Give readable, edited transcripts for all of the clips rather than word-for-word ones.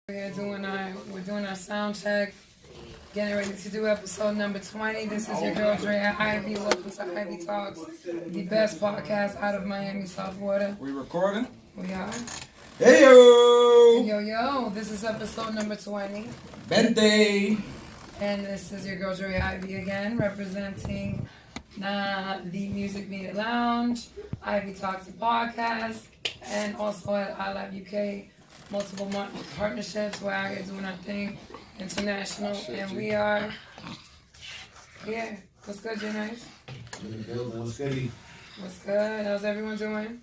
We're doing our sound check, getting ready to do episode number 20. This is your girl Drea Ivy. Welcome to Ivy Talks, the best podcast out of Miami, South Florida. We recording? We are. Hey yo! Yo, this is episode number 20. Bente! And this is your girl Drea Ivy again, representing the Music Media Lounge, Ivy Talks the podcast, and also at I Love UK. Multiple partnerships where I get doing our thing, international, and we are here. What's good, Jay Nice? What's good? What's good? How's everyone doing?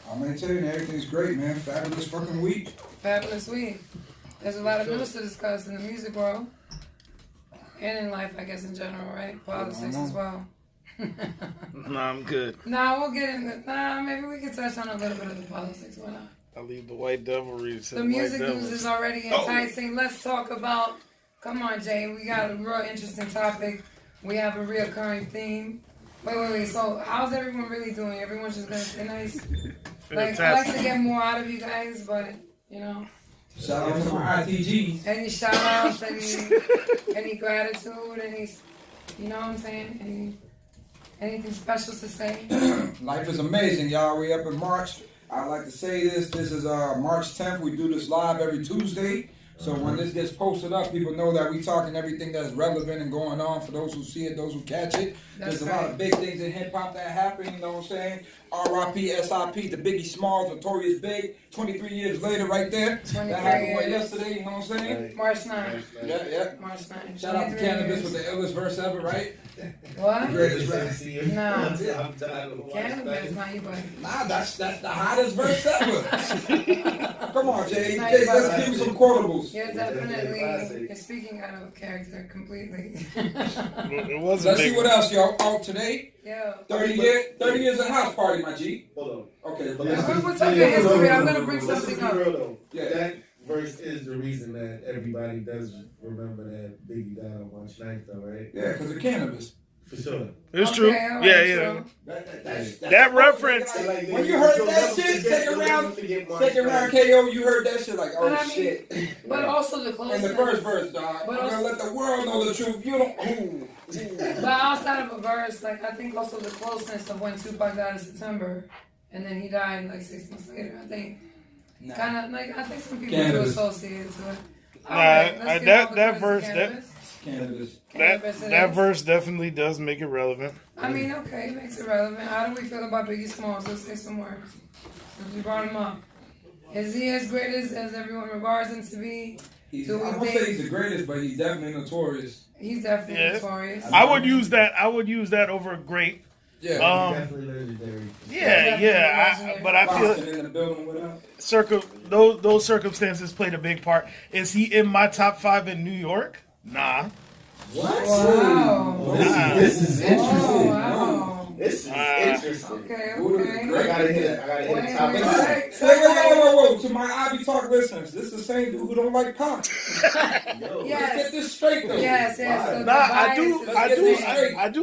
I'm gonna tell you, everything's great, man. Fabulous fucking week. Fabulous week. There's a lot of news to discuss in the music world and in life, I guess, in general, right? Politics as well. Nah, I'm good. We'll get into maybe we can touch on a little bit of the politics. Why not? I leave the white devilry to The music news is already enticing. Let's talk about, come on, Jay. We got a real interesting topic. We have a reoccurring theme. Wait. So, how's everyone really doing? Everyone's just going to stay nice? Like, I like to get more out of you guys, but, you know. Shout out to my ITGs. Any shout outs, any gratitude, any, you know what I'm saying? Anything special to say? Life is amazing, y'all. We up in March. I like to say this. This is March 10th. We do this live every Tuesday. So when this gets posted up, people know that we talking everything that's relevant and going on for those who see it, those who catch it. There's a lot of big things in hip hop that happen, you know what I'm saying? R.I.P. S.I.P. the Biggie Smalls, Notorious Big, 23 years later right there. That happened yesterday, you know what I'm saying? March 9th. Yeah. March 9th. Shout out to Cannabis with the illest verse ever, right? What? The greatest verse. Nah. I'm tired of Cannabis, not you, buddy. Nah, that's the hottest verse ever. Come on, Jay. Nice. Jay, let's give me some quotables. You're definitely, you're speaking out of character completely. It was Let's see what else, y'all. Out today. Yeah. 30 years of house party, my G. Hold on. Okay. But We're talking history. I'm gonna bring something up. Real, though. Yeah. That verse is the reason that everybody does remember that Biggie died on March 9th, though, right? Yeah, because of cannabis. For sure. It's Okay, true. all right, Yeah. so- That reference. When you heard that shit, second round KO, you heard that shit like, oh But I mean, shit. But also the In closeness. the first verse, dog. But I'm gonna let the world know the truth. You don't. Ooh. But outside of a verse, like I think also the closeness of when Tupac died in September, and then he died like 6 months later. I think kind of like I think some people do associate it to it. That verse, Cannabis that verse definitely does make it relevant. I mean, okay, it makes it relevant. How do we feel about Biggie Smalls? Let's say some words. Since we brought him up. Is he as great as everyone regards him to be? I won't say he's the greatest, but he's definitely notorious. He's definitely notorious. I would use that over great. Yeah. Definitely legendary. But I feel in the building with those circumstances played a big part. Is he in my top 5 in New York? Nah. What? Wow. This is interesting. Oh, wow. This is interesting. Okay. I gotta hit the topic. Wait. To my Ivy Talk listeners, this is the same dude who don't like pop. Yo, Yes. Let's get this straight though. Yes. So Nah, I do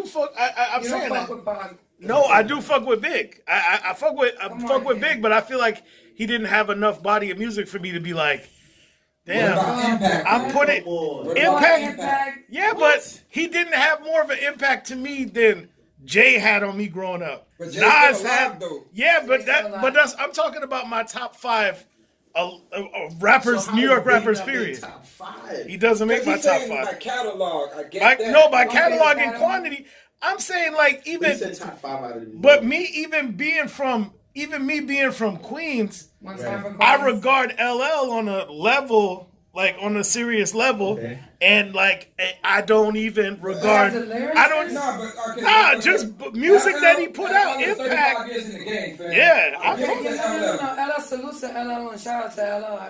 fuck. I'm you saying don't that. fuck with Pac. No, I do fuck with Big. I fuck with Big, but I feel like he didn't have enough body of music for me to be like, damn. What about Impact? I'm putting Impact. Yeah, but he didn't have more of an impact to me than Jay had on me growing up. But Jay's Nas still had, alive, though. yeah, Jay's still alive. but that's I'm talking about my top 5 rappers, New York rappers. Period. Top 5. He doesn't make my He's top saying 5. by catalog. I get that. No, by Okay, catalog and catalog. quantity. I'm saying like He even, said top 5 out of the but me being from Queens, One time for I Queens. regard LL on a level, like on a serious level, Okay. and like I don't even regard. As a lyricist? I don't. Just music that he put out, impact. Years in the game, fam. Yeah, I I get fuck- that. LL salute to LL and shout out to LL.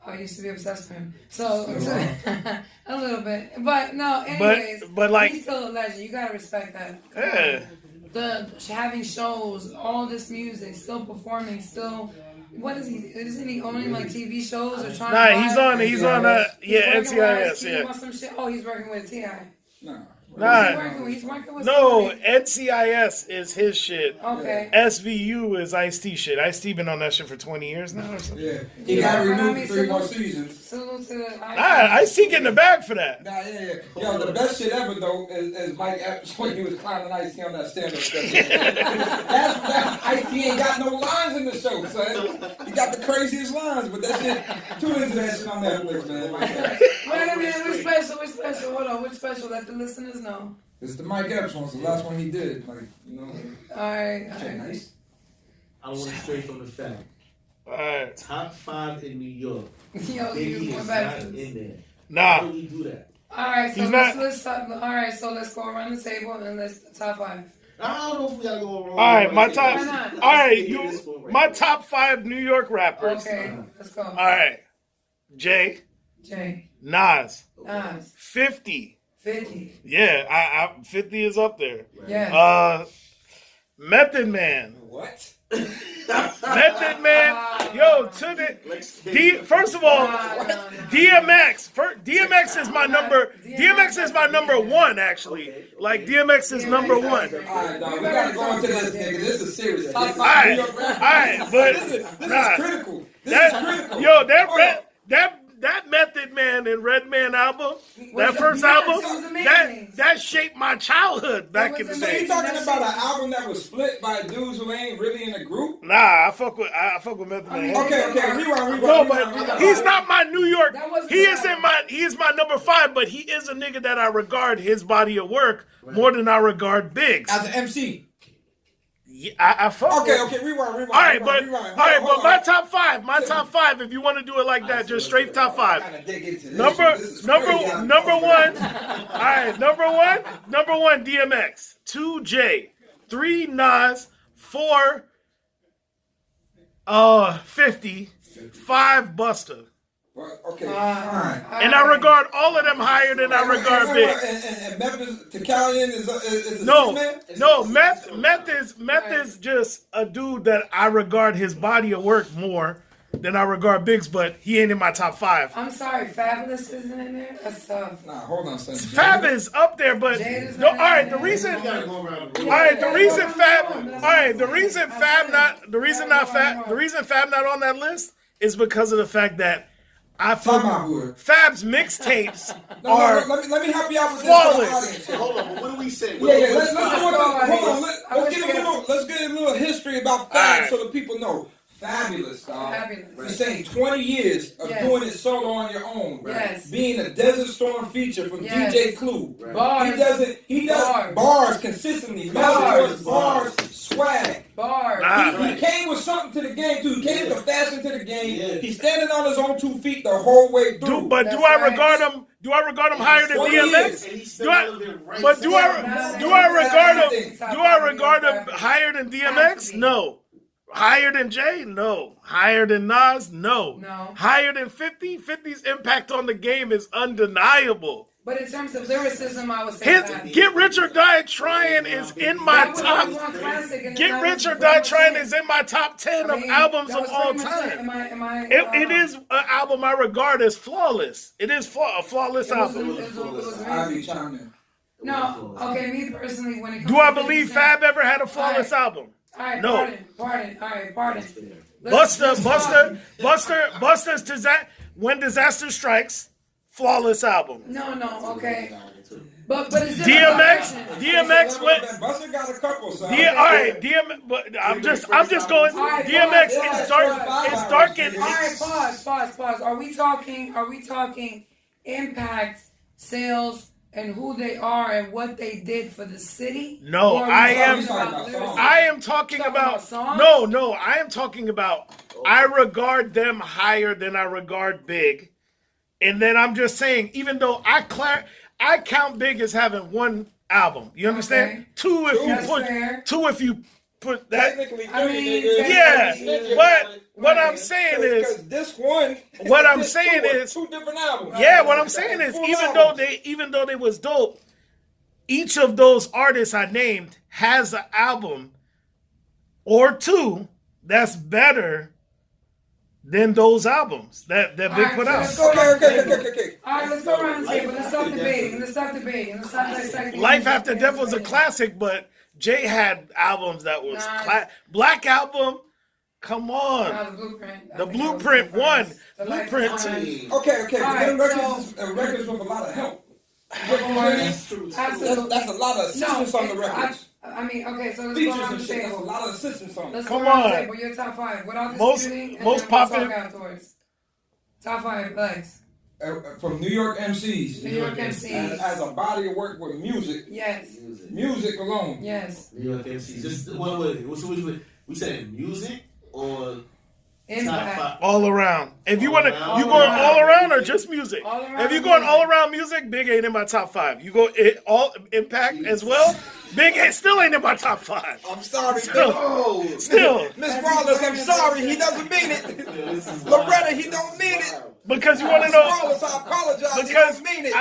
I used to be obsessed with him. So, a little bit. But no, anyways. But like, he's still a legend. You gotta respect that. yeah. The having shows, all this music, still performing, still. What is he? Isn't he owning like TV shows or trying? Nah, he's on He's NCIS, working with yeah. Ice-Cube or some shit. Oh, he's working with T.I. No. Nah. He's working with No, somebody. NCIS is his shit. Okay. SVU is Ice-T shit. Ice-T been on that shit for 20 years now or something. Yeah, he Yeah, got but I renewed mean, for 3 more salute- seasons. Salute to the Ice-T getting the bag for that. Nah, yeah. Yo, the best shit ever though is Mike Epps when he was clowning Ice-T on that stand-up special. That's Ice-T ain't got no lines in the show, son. He got the craziest lines, but that shit, tune into that shit on Netflix, man. Mike Epps. Wait a minute, which special? Hold on, which special? Let the listeners know. It's the Mike Epps one. It's the last one he did. Like, you know. Alright. Shit, nice. I want it straight from the fact. Alright. Top 5 in New York. Yo, Biggie you is went not back to this. in there. Nah. How do we do that? Alright, so He's let's start. Alright, so let's go around the table and let's top 5. I don't know if we gotta go wrong. Alright, my top. Why not? Alright, my top 5 New York rappers. Okay, let's go. Alright. Jay, Jay, Nas, Nas, 50. 50. Yeah, I 50 is up there. Yes. Method Man. What? Method Man. Yo, to the first of all, DMX. DMX is my number. DMX is my number 1 actually. Like DMX is number 1. All right, dog. We gotta go into this, nigga. This is serious. Top All five. Alright, but this is nah. critical. This That, is critical. yo, Hold on. that Method Man and Redman album, that Was first it- album, yes, it was amazing. that shaped my childhood back in the was So you day. talking about an album that was split by dudes who ain't really in a group? Nah, I fuck with Method Man. Okay, rewind. No, but he's not my New York. That wasn't He is the he is my number 5, but he is a nigga that I regard his body of work more than I regard Biggs. As an MC. Yeah, I fuck with. Okay, rewind. All right, but my top. top 5, if you want to do it like that, just straight top 5. Dig into this. Number This is number crazy. number 1. All right, number 1 DMX, 2 J, 3 Nas, 4 50, 5 Busta. Well, okay, fine. And I regard all of them higher than I regard Big. And Memphis Tecalian is a No, six-man? no, Meth is just a dude that I regard his body of work more than I regard Biggs, but he ain't in my top 5. I'm sorry, Fabulous isn't in there? That's tough. Nah, hold on, son. Fab is up there, but Jada's no, not all right. in The there. reason, We gotta go around the all room. right. The reason Fab not on that list is because of the fact that I Time out, Buddha. Fab's mixtapes No, are let me help you out with flawless. this. For the audience. Hold on, but what do we say? Yeah, let's Let's go on. hold on. I Let's wish get we had- a little history about Fab Alright. so the people know. Fabulous, dog. Fabulous. You're saying 20 years of Yes. doing it solo on your own. Yes. Being a Desert Storm feature from Yes. DJ Clue. Bars. He does bars consistently. Bars. Bars, swag. Bars. Nah. He came with something to the game too. He came with the fashion to the game. Yeah. He's standing on his own 2 feet the whole way through. do I That's regard right. him? Do I regard him higher than 20 DMX? years. And he's Do still I? living right But do now. I regard him? Higher than DMX? No. Higher than Jay? No. Higher than Nas? No. No. Higher than 50? 50's impact on the game is undeniable. But in terms of lyricism, I would say His Fab. Get Rich or Die Trying is in my That was top. one classic, and Get that Rich was or pretty Die much Trying it. is in my top 10 I of mean, albums that of was all pretty much it. time. Am I, It is an album I regard as flawless. It is a flawless it was, album. it was I'll be amazing. chiming. No, okay, me personally, when it comes Do to I 50 believe Cent- Fab ever had a flawless Alright. album? All right, No. pardon. All right, pardon. Buster's When Disaster Strikes, flawless album. No, okay. But it's DMX went. Buster got a couple, son. All right, but I'm just going. Alright, DMX pause, is dark. pause. It's dark and All right, pause. Are we talking impact, sales, and who they are and what they did for the city? No, Or are we I talking am- about lyrics? I am talking Talking about about songs? no. I am talking about. I regard them higher than I regard Big, and then I'm just saying, even though I count Big as having one album. You understand? Okay. Two if That's you put fair. two if you put that. Technically, I mean, Yeah, but what I'm saying is. because this one. What I'm this saying two are is- two different albums. Yeah, what I'm saying is, Full even though they was dope, each of those artists I named has an album or two that's better than those albums that Big Alright, put so out. let's go around the table. Okay. All right, let's go around the table. Let's stop debating. Let's stop dissecting. Life After Death was a classic, but Jay had albums that was Nah. Black Album. Come on, No, the Blueprint. I the think that was Blueprint the one. first. The Blueprint Life two. Behind. Okay. All right, Them records with a lot of help. Absolutely. That's a lot of assistance on the records. I mean, okay, so let's Features go around and the shit. That's a table. lot of assistance on it. Let's Come go around the on. table. Your top five. Without Most- disputing, and most then we'll popular- talk afterwards. Top five, Legs. From New York MCs. New York MCs. As a body of work with music. Yes. Music alone. Yes. New York MC. Just we said music or top Impact. five. All around. If you want to, All you around. going all around or just music? All around If you going music. all around music, Big ain't in my top five. You go all Impact as well. Big still ain't in my top five. I'm sorry, Still, Oh, still, Miss Wallace, I'm sorry. He doesn't mean it. Loretta, he don't mean it. because you want to Miss know. Wallace, I apologize. He Because don't mean it.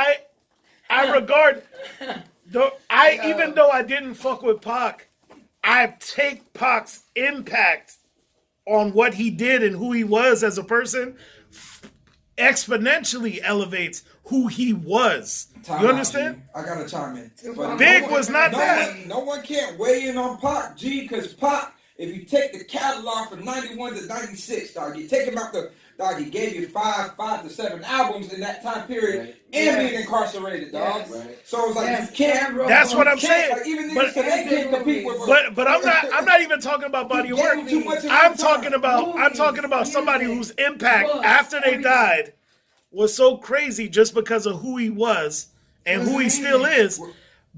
I regard, even though I didn't fuck with Pac, I take Pac's impact on what he did and who he was as a person exponentially elevates who he was. Time You out, understand? G. I gotta chime in. Tupac Big was not no that. One, no one can't weigh in on Pac, G, because Pac, if you take the catalog from 91 to 96, dog, you take him out the, dog, he gave you five to seven albums in that time period Right. and being Yes. incarcerated, dog. Yes. Right. So it's like Yes. you can't. Can't roll That's what on. I'm saying. Like, even But- niggas today can't compete with. But I'm not even talking about body of He work. gave too much of I'm his talking time. about somebody Music, whose impact books, after they everything. died was so crazy just because of who he was and It was who he amazing. still is.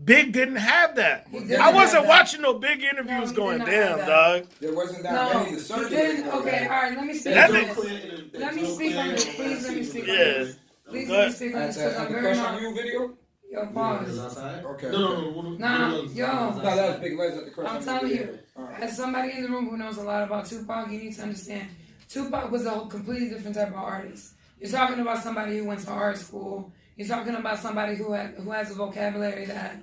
Big didn't have that. He didn't I wasn't have that. watching no big interviews No, he did going, not damn, have that. dog. There wasn't that No, many to he circulate. didn't. Okay, all right. Let me speak That on nigga- this. Let me speak on this. Please let me speak on Yeah. this. Please let me speak on this because I'm very Crush not. on You video? Yo, pause. Okay. No. Nah, yo. No, that was Big Legs at the Crush on I'm You telling video. you, All right. as somebody in the room who knows a lot about Tupac, you need to understand. Tupac was a completely different type of artist. You're talking about somebody who went to art school. You're talking about somebody who has a vocabulary that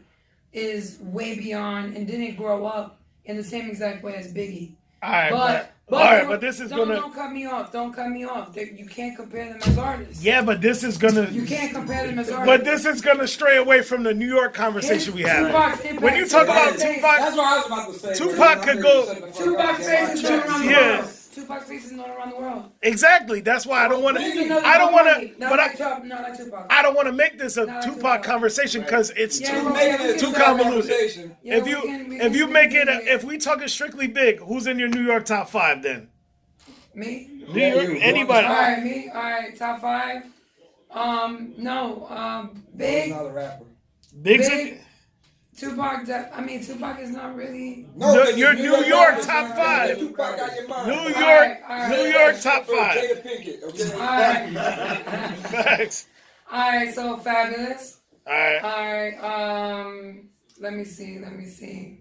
is way beyond and didn't grow up in the same exact way as Biggie. All right, But but this is don't gonna. cut me off. Don't cut me off. You can't compare them as artists. Yeah, but this is gonna. You can't compare them as artists. But this is gonna stray away from the New York conversation we had. Tupac's impact- When you talk about Tupac's face- Tupac, That's what I was about to say. Tupac bro. could go- Tupac's face is known around the Yeah. world. Tupac's face is known around the world. exactly. That's why I don't want to. He's another I don't want nobody. to. Not But like Tupac. Not like Tupac. I don't want to make this a Not Tupac Tupac. conversation because it's Yeah, too. well, Making it Too a convoluted. conversation. Yeah, If we you can- we if you can- make we it can- if we talking strictly big, who's in your New York top five then? Me? New York, anybody? All right, me. All right, top five. Big. He's not a rapper. Big's Big. Tupac. Tupac is not really. No, Your- 'cause your it's New York rappers, top man. five. Tupac got your mind. New All York, all right. New York top For five. Jada Pinkett, okay? All right. Facts. All right. So Fabulous. All right. All right. Let me see.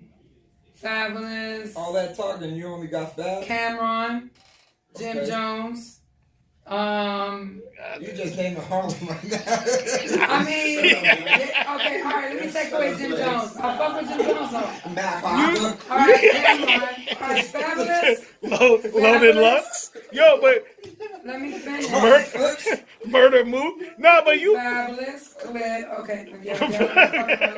Fabulous. All that talking, you only got Fab. Cameron. Jim Okay. Jones. You just named a home right now. Okay, all right, let me take away Jim Jones. I'll fuck with Jim Jones though. Matt All right, Cameron. All right, Fabulous. Loaded Lux. Yo, but Let me finish. murder move. No, but you. Fabulous. Clear. Okay. Yeah,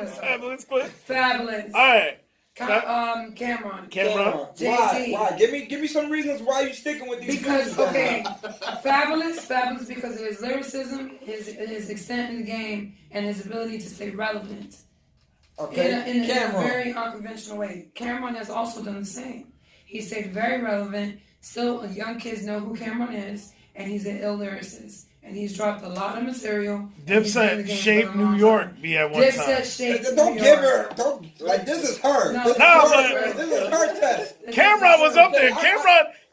Fabulous, but Fabulous. all right. Cameron. Cameron. Jay-Z. Why? Give me some reasons why you sticking with these Because dudes, okay, man. Fabulous because of his lyricism, his extent in the game, and his ability to stay relevant. Okay. In a Cameron. very unconventional way. Cameron has also done the same. He stayed very relevant. Still, young kids know who Cameron is, and he's an ill lyricist. And he's dropped a lot of material. and he's been in the Dipset game shaped for a New long York time. be at one time. Dipset shaped Don't New give York. her. Don't like. This is her. No, This is no, her. but- This is her test. Cameron was up there.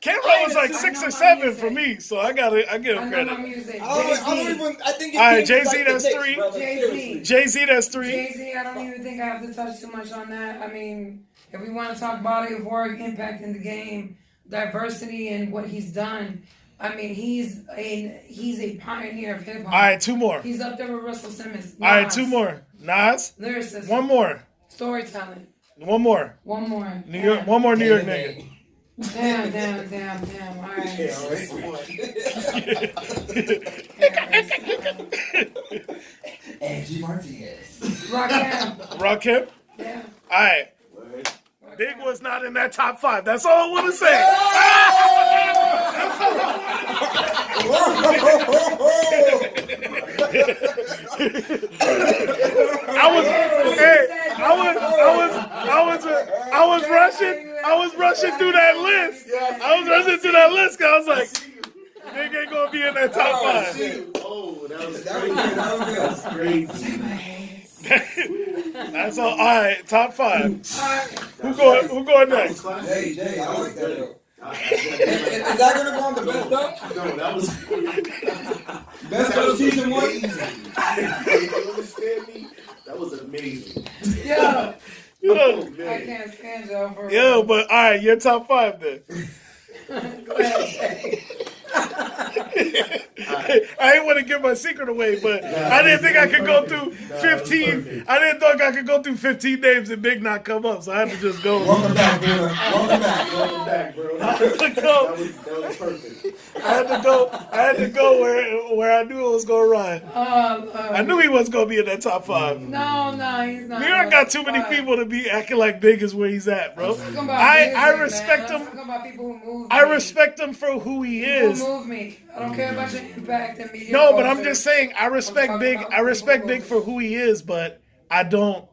Cameron was like I 6 know or my 7 music. for me, so I give I him know my credit. music. I don't Jay-Z. even. I think. All right, teams Jay-Z, like the that's Knicks, 3. brother. Jay-Z. Seriously. Jay-Z, that's 3. Jay-Z, I don't even think I have to touch too much on that. I mean, if we want to talk body of work, impact in the game, diversity, and what he's done, I mean, he's a pioneer of hip hop. All right, 2 more. He's up there with Russell Simmons. All right, Nas, 2 more. Nas. Lyricist. 1 more. Storytelling. 1 more. One more. New York. 1 more New York nigga. Damn. All right. Angie Martinez. Rakim. Yeah. All right. Big was not in that top 5. That's all I want to say. I was rushing through that list. Cause I was like, Big ain't gonna be in that top 5. Oh, that was crazy. That's all. All right, top 5. Who going next? Jay, I like that though. Is that gonna go on the best of? No, that was Best of season 1? You understand me? That was amazing. Yo, Yo, I can't stand y'all for yo, but all right, your top 5 then. Go ahead, Jay. I didn't want to give my secret away, but I didn't think I could go through 15. I didn't think I could go through 15 names and Big not come up, so I had to just go. Welcome back, brother. Welcome back. Welcome back, bro. I had to go. That was perfect. I had to go where I knew it was gonna run. I knew he was gonna be in that top 5. No, he's not. New York got too many people to be acting like Big is where he's at, bro. I respect him. Talking about people who move I me. respect him for who he People is. who move me. I don't care about your impact and media. No, but I'm culture. just saying I respect Big. I respect Big for who he is, but I don't.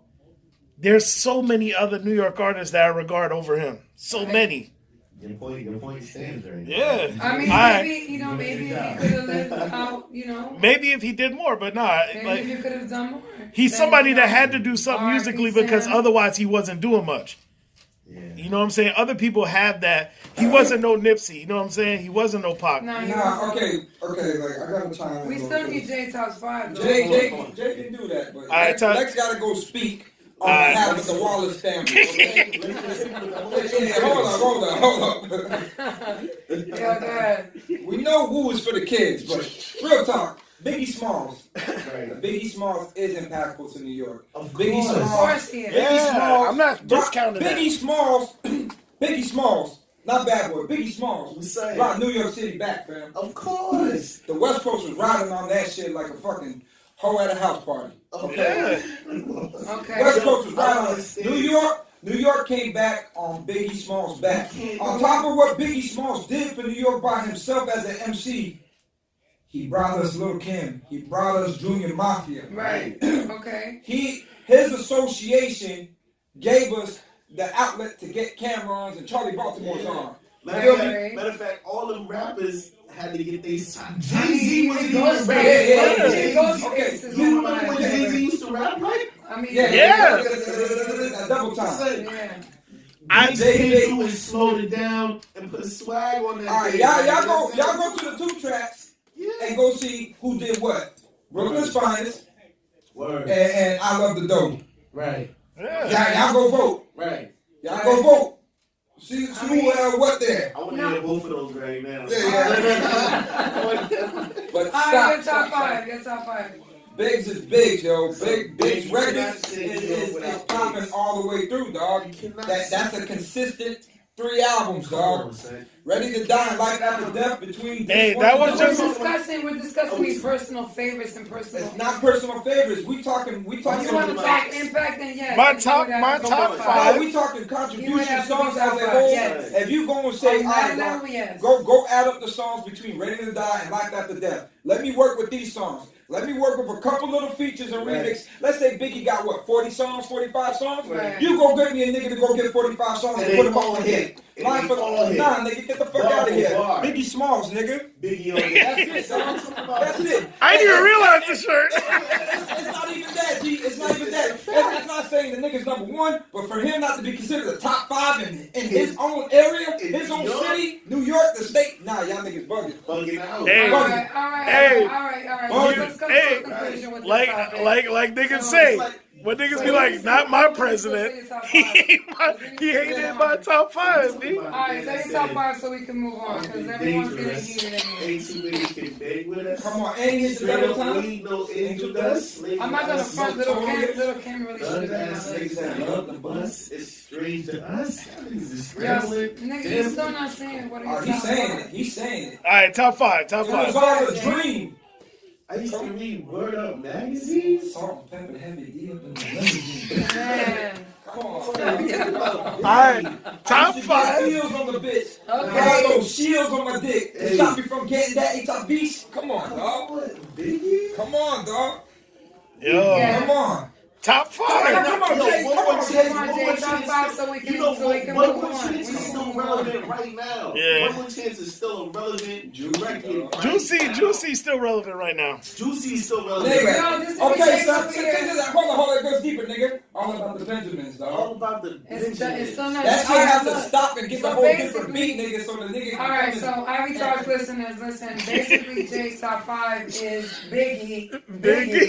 There's so many other New York artists that I regard over him. So many. Your point stands right. Yeah. I mean, maybe if he could have lived out, Maybe if he did more, but nah. maybe Like, if you could have done more. he's Then, somebody that had to do something R.I.P. musically because Sam. otherwise he wasn't doing much. Yeah. You know what I'm saying? Other people have that. He wasn't no Nipsey. You know what I'm saying? He wasn't no Pac. Nah, Nah, okay, like I gotta chime in. we a still little need bit. Jay Top 5. Though. Jay can do that, but right, Lex gotta go speak on right. behalf of the Wallace family. Okay? Yeah, hold up. Yeah, go ahead. We know Woo is for the kids, but real talk, Biggie Smalls. Right. Biggie Smalls is impactful to New York. Of Biggie course. Of Smalls. course he is. Biggie Smalls. I'm not discounting that. Biggie Smalls, not Bad Boy. Biggie Smalls We say. brought New York City back, fam. Of course. The West Coast was riding on that shit like a fucking hoe at a house party. Okay. Okay. West Coast was riding on it. New York came back on Biggie Smalls' back. On top of what Biggie Smalls did for New York by himself as an MC, he brought us Lil' Kim. He brought us Junior Mafia. Right. Okay. His association gave us the outlet to get Cameron's and Charlie Baltimore's on. Matter of fact, all them rappers had to get their Jay-Z was Ghostface. Yeah. Ghostface is You one of remember my when Jay-Z favorites. used to rap like? I mean, Yeah. Double time. Yeah. Jay came through and slowed it down and put swag on that. All right, thing. y'all go to the 2 tracks Yeah. and go see who did what. Brooklyn's Finest Word. and I Love the Dope. Right. Y'all go vote. Right. Y'all go vote. See who what there. I want to hear both of those right now. But All right, your top 5. Your top 5. Biggs is big, yo. Big's you records cannot say New York is without popping Biggs. all the way through, dog. You cannot That's a consistent 3 albums, dog. Ready to Die and Life After Death between. Hey, this that one was and just- We're discussing these personal favorites and personal. It's not personal favorites. We talking. You want to talk impact and yes. My you top- would have my to go top with 5. No, we talking You would contribution have to songs be as top a five, whole. yes. If you go and say, On all that right, level, dog, yes. go add up the songs between Ready to Die and Life After Death. Let me work with these songs. Let me work with a couple little features and remix. Let's say Biggie got what, 40 songs, 45 songs? Right. You go get me a nigga to go get 45 songs and And put they them on all the hit. hit. And Line they for all hit. nah, nigga, get the fuck Bar out of for here. bar. Biggie Smalls, nigga. Biggie on That's it, That's what I'm son. talking about. That's it. I didn't even realize the shirt. It's not even that, G. It's not even that. That's not saying the nigga's number 1, but for him not to be considered a top 5 in his own area, his own New York? city, New York, the state. Nah, y'all niggas bugging. Bugging out. Hey. All right. Hey. All right. Bugging. Let's come Hey. to a conclusion with this Like topic. niggas say, When niggas be like, not my president. He hated my top 5, B. Alright, say your top 5 so we can move on, because everyone's getting heated anyway. Ain't too many can beg with us. Come on, ain't hit the double time. Leave no angel dust. I'm not gonna front little Kim really should have been Ass my niggas that list. love the bus. It's strange to us. Y'all niggas is Yes, scrambling. nigga, you're still not saying what Oh, are you he's talking saying about? it. He's saying it. All right, top 5. It was all a dream. I used to read Word Up magazine. Salt and pepper heavy D up in the limousine. Man. Come on. All right, top 5. Shields on the bitch. Okay. I got those shields on my dick. To Hey. stop me from getting that HIV. Come on, dog. Biggie? Come on, dog. Yo, Yeah. Come on. top 5. Come on, Yo, Jay. one Come more on, chance, Jay. Come on, one Jay, more top chance. 5 so we can You know, so we can one move more on. chance We is can still move on. relevant right now. Yeah. One more chance is still relevant. Directly. Juicy's still relevant right now. Juicy's still relevant. Nigga. Yo, this is Okay, Jay so over here. hold on, it goes deeper, nigga. All about the Benjamins, All dog. about the It's still not. That shit Alright, has to look. stop and get So the whole different basically- beat, nigga, so the nigga can Alright, come so Ivy Talks listeners, listen. Basically, Jay's top 5 is Biggie, and Biggie.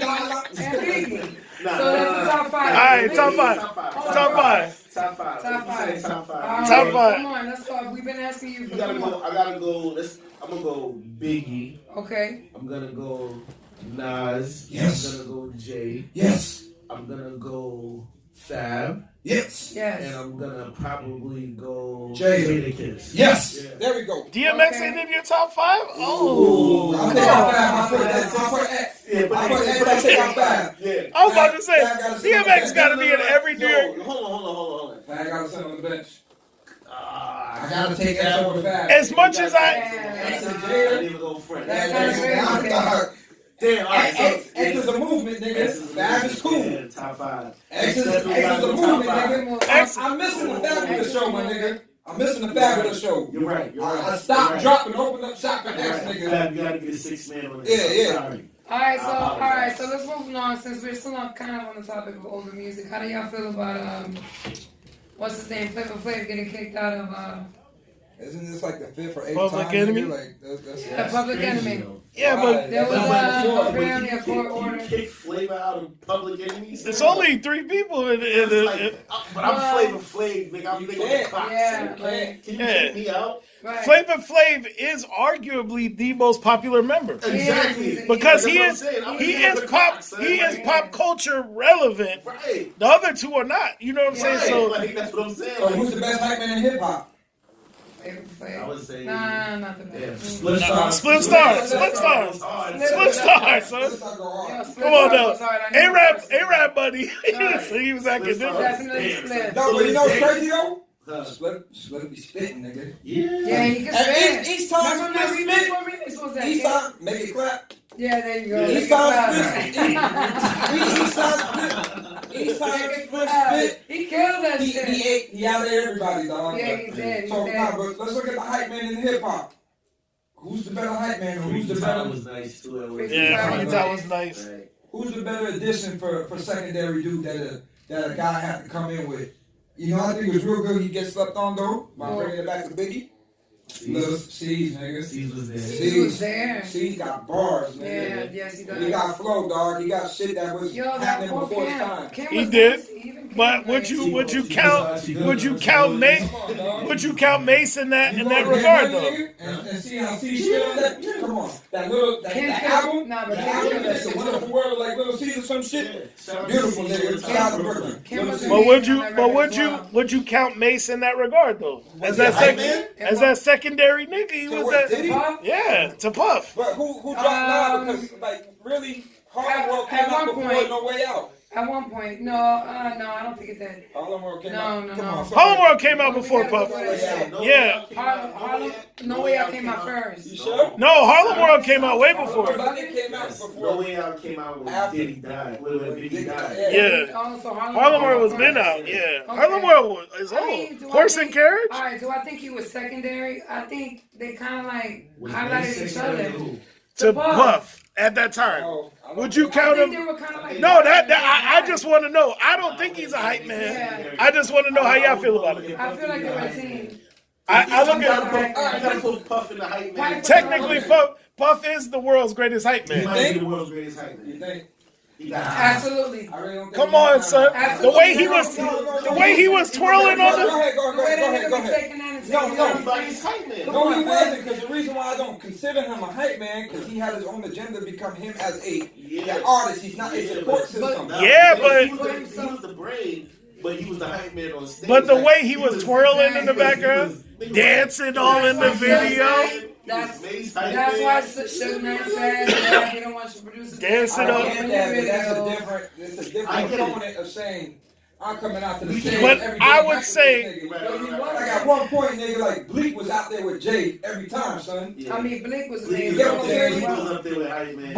So that's the top 5. All right, top 5. Top 5. Top 5. Top 5. Top 5. Top 5. Alright, Top 5. Come on, let's go. We've been asking you You for gotta come go. on. I gotta go. I'm gonna go Biggie. Okay. I'm gonna go Nas. Yes. I'm gonna go Jay. Yes. I'm gonna go Fab. Yes. And Yes. I'm gonna probably go Jay. Jadakiss. Yes. Yeah. There we go. DMX Okay. ain't in your top 5? Oh. I think I put that. I put X. Yeah, but I put X. I take out Fab. Yeah. I was about to say, Fab gotta sit on the DMX bench. got to be in every New Yo, York. hold on. Fab gotta sit on the bench. I I gotta take X over Fab. As much as I... I didn't even go front. That's X Damn, alright. is a movement, nigga. Fab is cool. Yeah, top 5. X is a Definitely movement, top nigga. X- I'm missing the Fabulous show, my nigga. I'm missing the Fabulous show. You're right. I stopped, dropping, open up shop and X, nigga. Fab, you gotta get a 6-man on it. Yeah. Sorry. Alright, so let's move on since we're still kind of on the topic of older music. How do y'all feel about what's his name, Flavor Flav getting kicked out of Isn't this like the 5th or 8th Public time? Enemy? Nigga? Like, that's the Public Enemy? Yeah, but There was But apparently you a court order. kick Flavor out of Public Enemies. it's only 3 people in It's the... like, but I'm Flavor Flav, nigga. I'm thinking can't. of clocks. Yeah, so like- can you kick me out? Right. Flavor Flav is arguably the most popular member. Exactly. Because he That's is what I'm saying. I'm he thinking is of the pop clocks, son. he is Like, pop culture relevant. Right. The other two are not. You know what I'm saying? Right. So Like, that's what I'm saying. So who's the best hype man in hip hop? Flavor Flav. I would say. Nah, not the Yeah, best. Split Nah, Stars. Split Stars. Split Stars. Stars. Split Stars, son. Let's not go Yeah, on. Split Come on Stars now. was hard. I knew A-Rap, the first one. A-Rap buddy. Right. So he was acting Split different. Stars. Definitely Damn, Split. No, but you know what's crazy though? Huh. Split be spitting, nigga. Yeah, he can And spit. each time Remember that Split remix? spit, What remix was that? each Yeah. time make it clap. Yeah, there you go. Each Make it time clap. each time Make it Split clap. spit, He killed that he shit. ate, he out of everybody, dog. Yeah, he did. He So did. nah, but let's look at the hype man in hip hop. Who's the better hype man? Or who's the Freaky Time better? was nice too. Yeah, Right. Freaky Time was nice. Right. Who's the better addition for secondary dude that a guy had to come in with? You know, I think it was real good. He gets slept on though by bringing it back to Biggie. Little C's, nigga. Steve was there. He was there. C's got bars, Yeah, nigga. yes, he does. He got flow, dog. He got shit that was Yo, that happening poor before his Kim. time. Kim He was did. nice. Even Kim But was nice. would you She count Mace? Come on, dog. Would you count Mace in that You regard go to Get though? Money, nigga, and see how C shit on that. Come on, that little that Kim killed- album. nah, but the Kim album killed that that's the shit. wonderful world of like Little Caesar, some shit. Shout out Beautiful to nigga. Steve. Shout out to Brooklyn. Kim was But would you? on that But record would as you? well. Would you count Mace in that regard though? As he a that hype second, man? as that secondary nigga, he So was what, did that. he? Puff? Yeah, to Puff. But who dropped now? Because like really, Harlem World came at out one before point- No Way Out. At one point, no, I don't think it did. Harlem World came No, out. no, Come no. on, Harlem World came out before We gotta Puff. go to that shit. Yeah. Harlem, No Way Out came out first. You sure? No, Harlem World came out way before. But it came out No before. Way Out came out when After. Diddy died. When Biggie died. Yeah. Also, Harlem World was been out. Yeah, Harlem World is old. Horse and Carriage. All right, do I think he was secondary? I think they kind of like Was highlighted Mace each other. secondary to who? To Puff at that time. Oh, I don't Would you think- count I think him? they were kind of like No, I just want to know. I don't think he's a hype man. I just want to know how y'all feel about it. I feel like they were a team. I look You gotta at put- you gotta put Puff in the hype man. technically Puff is the world's greatest hype He man. might be the world's greatest hype You man. think? He got Absolutely. I really don't think Come he on, got son. Absolutely. The way he was, the way he was twirling on Go the. ahead, go The way ahead, that go nigga be ahead. taking that and No, taking no, that. Everybody's hype man. No, he wasn't, because the reason why I don't consider him a hype man, because he had his own agenda to become him as an artist. He's not a support system. Yeah, but- he was the brain, but he was the hype man on stage. But the Like, way he was twirling in the he was- background, he was- dancing all in the video, That's Mace why hype Suge Knight said that he don't want your producers. Dancing I up. get that, but that's a Video. different, it's a I different get it. component of saying, I'm coming out to the stage. But every I day would back with say- this nigga. Right. Like at one point, nigga, like Bleak was out there with Jay every time, son. Yeah. I mean, Blake was Bleak amazing. was up Yeah, there. yeah, He yeah. was up there with hype man.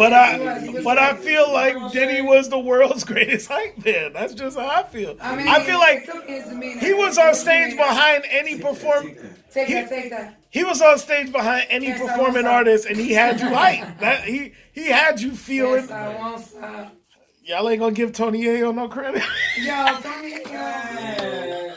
but I feel like Diddy was the world's greatest hype man. That's just how I feel. I feel like he was on stage behind any perform. Take that. He was on stage behind any Can't stop, performing won't stop. artist, and he had you hype. That he had you feeling. Yes, I won't stop. Y'all ain't gonna give Tony Ayo no credit. Yo, Tony,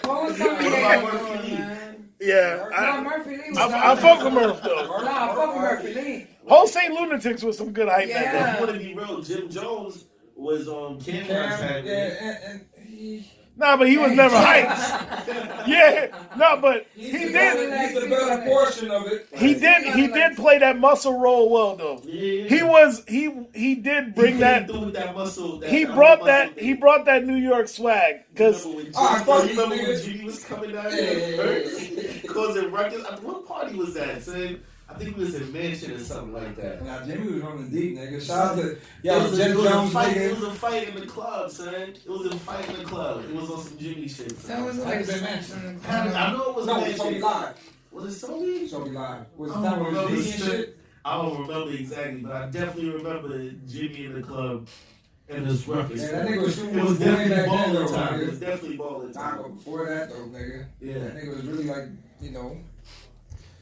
what was Tony What Ayo about doing, Murphy Lee? man? Yeah, Nah, Murphy Lee was I fuck with Murph though. Nah, fuck with Murphy Lee. Whole St. Lunatics was some good hype back Yeah. then. If you want to be real, Jim Jones was on Cameron's Cam, hype yeah, man. and he, Nah, but he was never hyped. Yeah, no, but he he's did. the better portion of it. He did play that muscle role well though. Yeah. He did bring He that. came through with that muscle. He brought that New York swag because I fuck you, remember when nigga. Jimmy was coming down there first, causing ruckus. What party was that, son? I think we was in Mansion or something like that. Nah, Jimmy was on the deep, nigga. Shout out to It yo, was, Jim it, was a Jones, fight, it nigga. was a fight in the club, son. It was a fight in the club. It was on some Jimmy shit. That Son. was Might like have been mentioned. I know it was No, Mansion. Sony Live. Was it Sony? Sony Live. Was I the time don't when it remember was Biggie and shit? I don't remember exactly, but I definitely remember Jimmy in the club and his ruckus. Yeah, that nigga was shooting It was his boy definitely back then, baller though, time. nigga. It was definitely baller Nah, time. but before that though, nigga. Yeah. That nigga was really like, you know.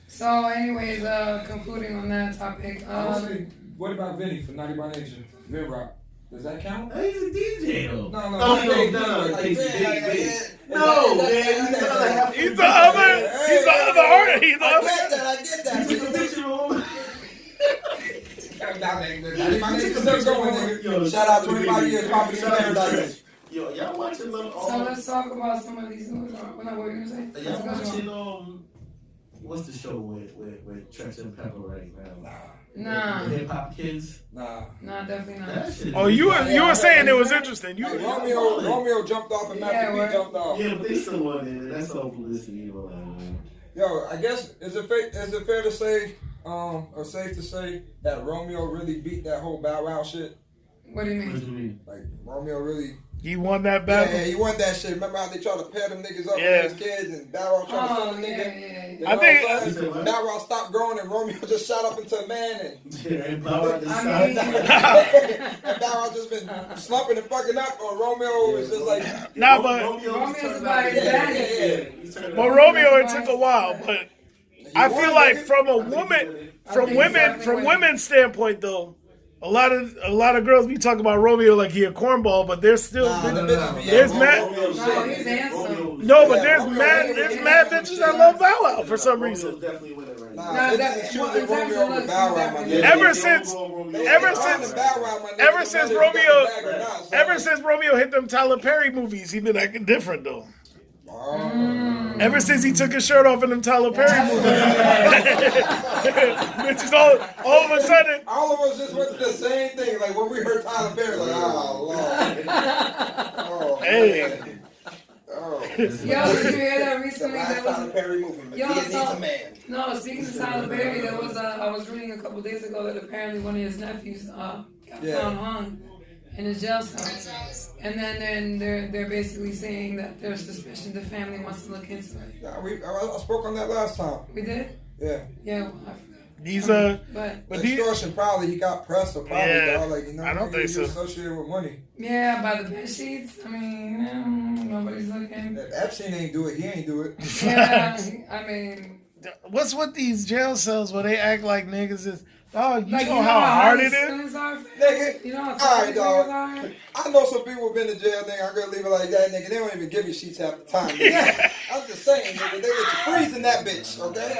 So, anyways, concluding on that topic. Honestly, what about Vinny from 90 by Nature? Vin Rock. Does that count? He's a DJ though. No, No, not no, Big, no, like, Casey, Vin, Big, Big. is No, that- man, is he's that- not half. he's the other artist. He's the I other. get that, I get that. He took a picture of him. Nah, nigga, 90 by Nature still going, nigga. Shout out 25 years, Property Shout out to Paradise. Yo, y'all watching them? So let's talk about some of these news. What were you gonna say? Y'all Let's go. watching what's the show with Trench and Pepper right now? Nah, The Hip Hop Kids. Nah. nah, definitely not. That shit. Oh, you were saying it was interesting. Like, You Romeo jumped off and Yeah, Master P word. jumped off. Yeah, but they still want it. That's all publicity. You know, Yo, I guess is it fair to say, or safe to say that Romeo really beat that whole Bow Wow shit? What do you What mean? you mean? Like Romeo really, won that yeah, battle. he won that shit. Remember how they tried to pair them niggas up Yeah. with his kids and Bow Wow tried to Oh, sell the yeah, nigga? yeah. You know I think- what I'm saying? Bow Wow stopped growing and Romeo just shot up into a man and Yeah, and Bow Wow just I signed mean- that. and Bow Wow just been slumping and fucking up, or Romeo was just like, Nah, but Romeo's about his daddy. but Romeo, it took a while. But I feel like from a woman, from women's standpoint though, a lot of girls be talking about Romeo like he a cornball, but there's still nah, the bitches be there's yeah, mad- Romeo No, shit. he's handsome. no, but Yeah, there's Romeo- mad bitches that love Bow Wow for some reason. Definitely winning right now. Nah, bitches that- is choosing well, in terms Romeo of over looks, Bow he's Wow, my definitely- nigga. Ever since- ever since- ever since Ever since Romeo hit them Tyler Perry movies, he been acting different though. Ever since he took his shirt off in them Tyler Perry movies, bitches all of a sudden. All of us just went through the same thing. Like when we heard Tyler Perry, like, oh Lord, oh Hey. man. Oh. Yo, did you hear that recently? Last There Tyler was Perry movie, but Yo, he needs so- a man. no. Speaking of Tyler Perry, there was I was reading a couple days ago that apparently one of his nephews got Yeah. found hung in his jail cell, and then they're basically saying that there's suspicion the family wants to look into it. Yeah, I spoke on that last time. We did, Yeah, yeah. Well, I forgot. These But But the he- extortion probably he got pressed or probably Yeah, dog, like you know I don't nigga, think he so. associated with money. yeah, by the bed sheets. I mean, nobody's looking. If Epstein ain't do it, he ain't do it. Yeah, I mean, what's with these jail cells where they act like niggas is Dog, you Like, know how hard it his is? feelings are? Nigga, You know how all tough right, his dog. feelings are? I know some people have been to jail, nigga. I'm gonna leave it like that, nigga. They don't even give you sheets half the time, nigga. I'm just saying, nigga. They let you freeze in that bitch, okay?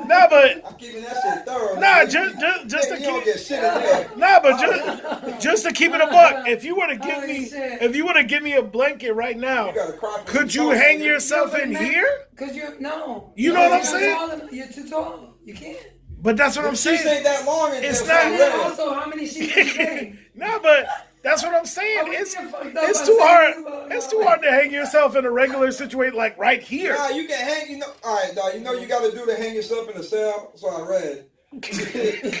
Nah, but I'm keeping that shit thorough. Nah, nigga. just Nigga, to you don't keep get shit in there. nah, but just to keep it a buck. If you were to give Holy me, shit. if you were to give me a blanket right now, You gotta cry for could some you salt, hang nigga. yourself in here? Because no. You know what I'm You're saying? not tall enough. You're too tall. You can't. But that's what I'm Sheets saying. ain't that long. And It's just not- And like then red. also, how many sheets are you getting? Nah, but that's what I'm saying. Oh, we It's get fucked up it's by too saying hard. this, but It's no. too hard to hang yourself in a regular situation like right here. Nah, you can hang. You know, all right, dog. You know you gotta do to hang yourself in the cell. So I read. you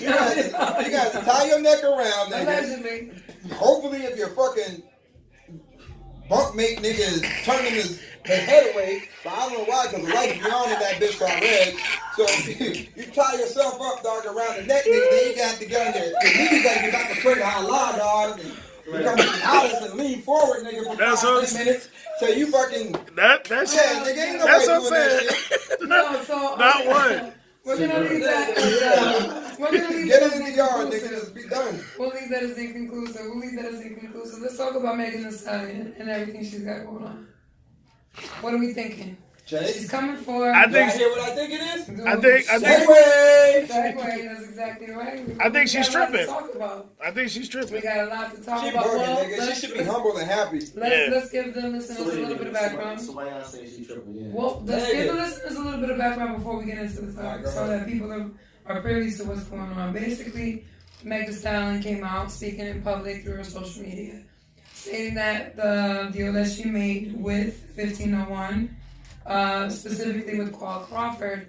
got to tie your neck around, nigga. Allegedly. Hopefully, if your fucking bunkmate nigga is turning his head away, but I don't know why, because the lights be on in that bitch, so I read. So you tie yourself up, dog, around the neck, nigga, then you got to get on there. Your knees got to get back to pray to Allah, dog. And you come to the house and lean forward, nigga, for That's 5 what I'm 10 minutes till you fucking. That's Yeah, nigga, ain't that's nobody what I'm doing that saying. shit. No, so, Not one. We're gonna leave that. We're gonna leave Get that it in as the yard, nigga, inconclusive. just be done. We'll leave that as inconclusive. We'll leave that as inconclusive. Let's talk about Megan Thee Stallion and everything she's got going on. What are we thinking? Jay, She's coming for. I do think- I hear what I think it is? I think Segway! Segway, that's exactly right. I think she's We got a lot to tripping. talk about. I think she's We tripping. got a lot to talk She about. bugging, Well, nigga. She let's- should be humble and happy. Yeah. Let's give the listeners a little bit of background. So why y'all saying she tripping? Yeah. Well, let's Hey. give the listeners a little bit of background before we get into the Alright, topic, go so ahead. that people are privy to what's going on. Basically, Meg Thee Stallion came out speaking in public through her social media, stating that the deal that she made with 1501, specifically with Paul Crawford,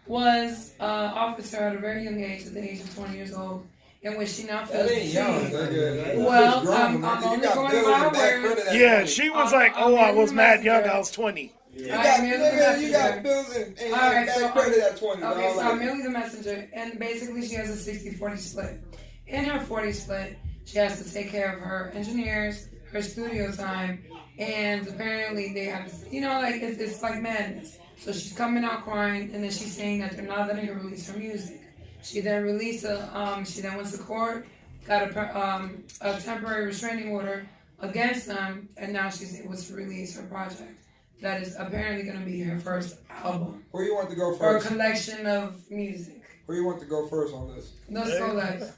was offered to her at a very young age, at the age of 20 years old, in which she now feels That ain't young, deceived. nigga. Well, That's I'm grown, nigga. You only got going bills by and bad words. credit at Yeah, 20. she was I'm- like, I'm "Oh, I reading was the mad young. messenger. I was 20." You Alright, got, here's the nigga, you got messenger. bills and Alright, bad so credit at 20, Okay, dog. so Like, I'm merely the messenger, and basically she has a 60-40 split. In her 40 split, she has to take care of her engineers, her studio time, and apparently they have, like it's like madness. So she's coming out crying, and then she's saying that they're not letting her release her music. She then released she then went to court, got a temporary restraining order against them, and now she's able to release her project. That is apparently going to be her first album who you want to go or a first? collection of music. Who you want to go first on this? Let's go, Lex.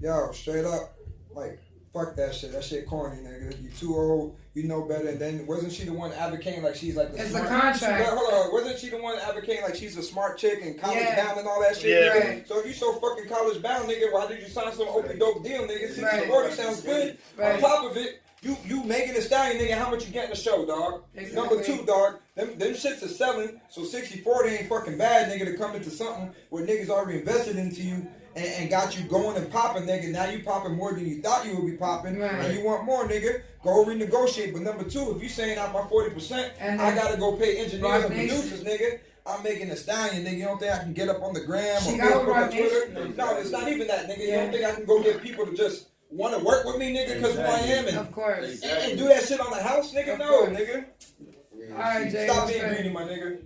Yo, straight up, like, fuck that shit. That shit corny, nigga. You too old. You know better. And then wasn't she the one advocating like she's like the It's smart? a contract. Yeah, hold on. Wasn't she the one advocating like she's a smart chick and college Yeah. bound and all that shit? Yeah. nigga? Right. So if you so fucking college bound, nigga, why did you sign some open dope deal, nigga? 60 Right. 40 sounds good. Right. On top of it, you Megan Thee Stallion, nigga, how much you get in the show, dog? Exactly. Number 2, dog, them shits are selling, so 60-40 ain't fucking bad, nigga, to come into something where niggas already invested into you and got you going and popping, nigga. Now you popping more than you thought you would be popping, Right. and you want more, nigga. Go renegotiate. But number 2, if you saying out my 40%, And I then gotta go pay engineers Rock and Nation. producers, nigga. I'm making a stallion, nigga. You don't think I can get up on the gram She or got with Facebook or Rock Twitter? Nation. No, it's not even that, nigga. You Yeah. don't think I can go get people to just want to work with me, nigga, because who I am and Of course. and do that shit on the house, nigga? Of No, course. nigga. All right, Jay. Stop what's being good? greedy, my nigga.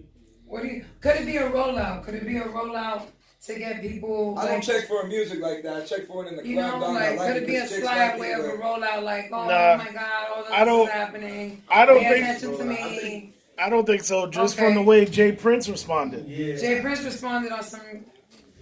Could it be a rollout? Could it be a rollout to get people? I don't like, check for music like that. I check for it in the You club, know, dog. like, I like could it be a because chicks slight like way it, of a but- rollout? Like, oh Nah. my God, all I don't- this is happening. I don't Pay think- attention to I me. think- I don't think so. Just Okay. from the way Jay Prince responded. Yeah. Jay Prince responded on some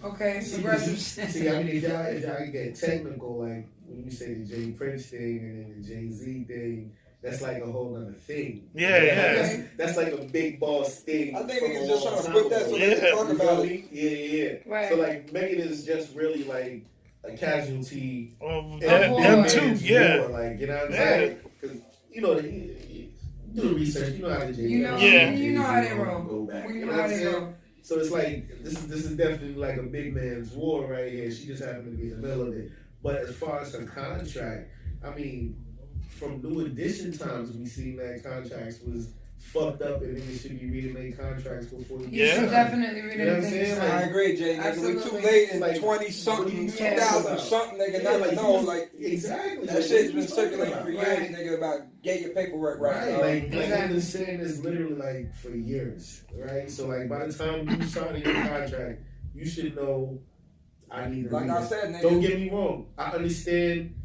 progressive shit. See, I mean, if y'all get technical, like when you say the Jay Prince thing and then the Jay Z thing, that's like a whole other thing. Yeah, yeah. That's like a big boss thing. I think from niggas a just long trying to time put that ago. so they can Yeah. talk You about feel it. me? Yeah. Right. So like Megan is just really like a casualty. Well, in Them a too, man's yeah. war, like, you know what I'm Yeah. saying? Because you know, do the research. You know how the Jay. You know, Yeah. you know how they Jay-Z roll. Go back. We You know know how what I'm they saying? roll. So it's like this is definitely like a big man's war right here. She just happened to be in the middle of it. But as far as her contract, I mean, from New Edition times, we seen that contracts was fucked up and niggas should be reading their contracts before you. You Yeah. should definitely read You know what I'm everything. saying? I agree, Jay. Nigga, we too Absolutely. late in Like, 20 something, Yeah. 2000 something, nigga. Yeah, Not like, to know, like exactly. that Like, shit's what been you talking circulating about? for years, Right. nigga. About get your paperwork right. Right, dog. like Exactly. I've been saying this literally like for years, right? So like by the time you sign your contract, you should know. I need to Like read I it. said, nigga. Don't get me wrong. I understand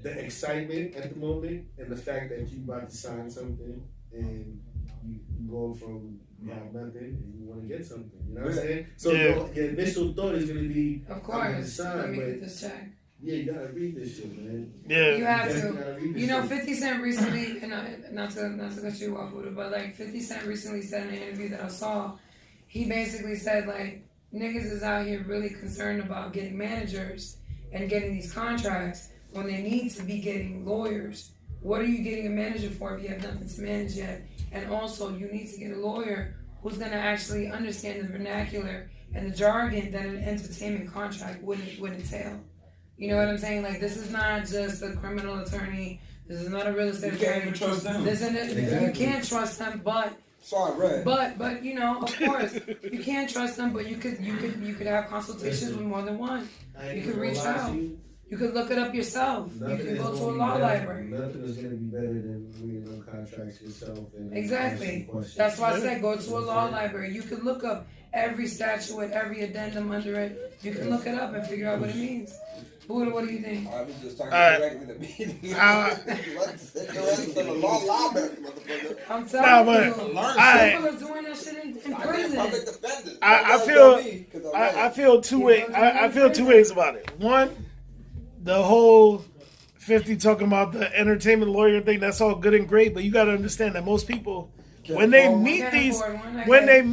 the excitement at the moment and the fact that you about to sign something and you go from you have nothing and you want to get something. You know what I'm saying? So your initial thought is going to be, Of I'm gonna course. sign, Let me but get this check. yeah, you gotta read this shit, man. Yeah. You have definitely to. gotta read this You know, shit. 50 Cent recently, and not to cut you off with it, but like 50 Cent recently said in an interview that I saw, he basically said like niggas is out here really concerned about getting managers and getting these contracts when they need to be getting lawyers. What are you getting a manager for if you have nothing to manage yet? And also, you need to get a lawyer who's gonna actually understand the vernacular and the jargon that an entertainment contract would entail. You know what I'm saying? Like, this is not just a criminal attorney. This is not a real estate You can't attorney. even trust them. This isn't it. You Exactly. can't trust them, but Sorry, Red. but you know, of course, you can't trust them. But you could have consultations with more than one. I ain't You can gonna reach lie to out. you. You could look it up yourself. You Nothing can is go to a gonna be law better- library. Nothing is gonna be better than reading them contracts yourself and Exactly. asking questions. That's why I said go to a law library. You can look up every statute with every addendum under it. You can look it up and figure out what it means. Buddha, what do you think? I was just talking Alright. directly to me. Let's sit your ass in the law library, motherfucker. I'm Nah, telling but you, I- people are doing that shit in I can't prison. public defend it. I Don't feel- tell me, 'cause I'm I right. feel two ways. I feel two ways about it. One, the whole 50 talking about the entertainment lawyer thing. That's all good and great, but you got to understand that most people, when they meet Can't these, afford one, I when get they it.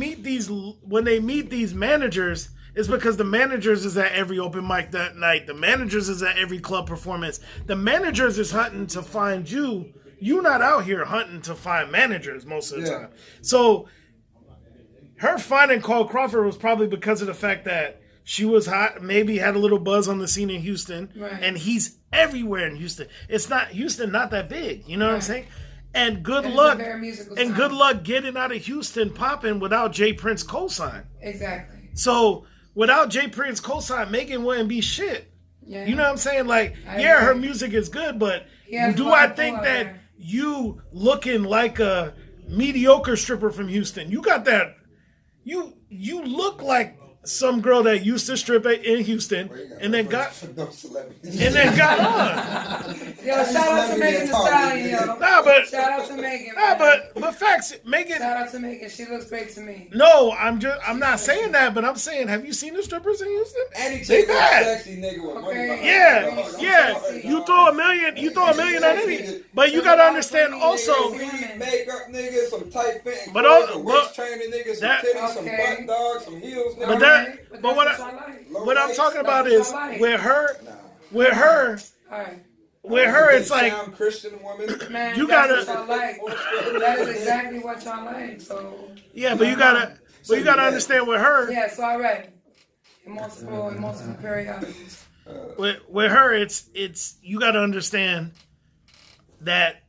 meet these managers, it's because the managers is at every open mic that night. The managers is at every club performance. The managers is hunting to find you. You not out here hunting to find managers most of the Yeah. time. So her finding Cole Crawford was probably because of the fact that she was hot, maybe had a little buzz on the scene in Houston, Right. and he's everywhere in Houston. It's not Houston, not that big, you know what I'm Right. saying? And good And it's a luck, very musical and sound. good luck getting out of Houston popping without Jay Prince cosign. Exactly. So without Jay Prince cosign, Megan wouldn't be shit. Yeah. You know what I'm saying? Like, I yeah, her agree. music is good, but He has do a lot I of think pull out that there. you looking like a mediocre stripper from Houston? You got that. You look like some girl that used to strip in Houston and then got no celebrities. and then got on. Yo, shout out to Megan Thee Stallion, yo. Nah, but Shout out to Megan. nah, man. but facts, Megan. Shout out to Megan. She looks great to me. No, I'm not saying that, but I'm saying, have you seen the strippers in Houston? Any They chick that's bad. sexy nigga with money Okay. behind Yeah, her, dog. I'm yeah. sorry, You dog. throw a million on any, but you gotta understand also. Weed, makeup niggas, some tight fitting But clothes, all- some but waist training niggas, some that- titties, some Okay. butt dogs, some heels, nigga. But that- Alright, but that's what y'all like. Low What I'm waist. talking about That's is what I like. with her, Nah. Alright. it's like Sound Christian woman. Man, You that's gotta- what y'all like. That is exactly what y'all like. So yeah, but you gotta understand with her, yeah, so I read in multiple periodicals. with her, it's you gotta understand that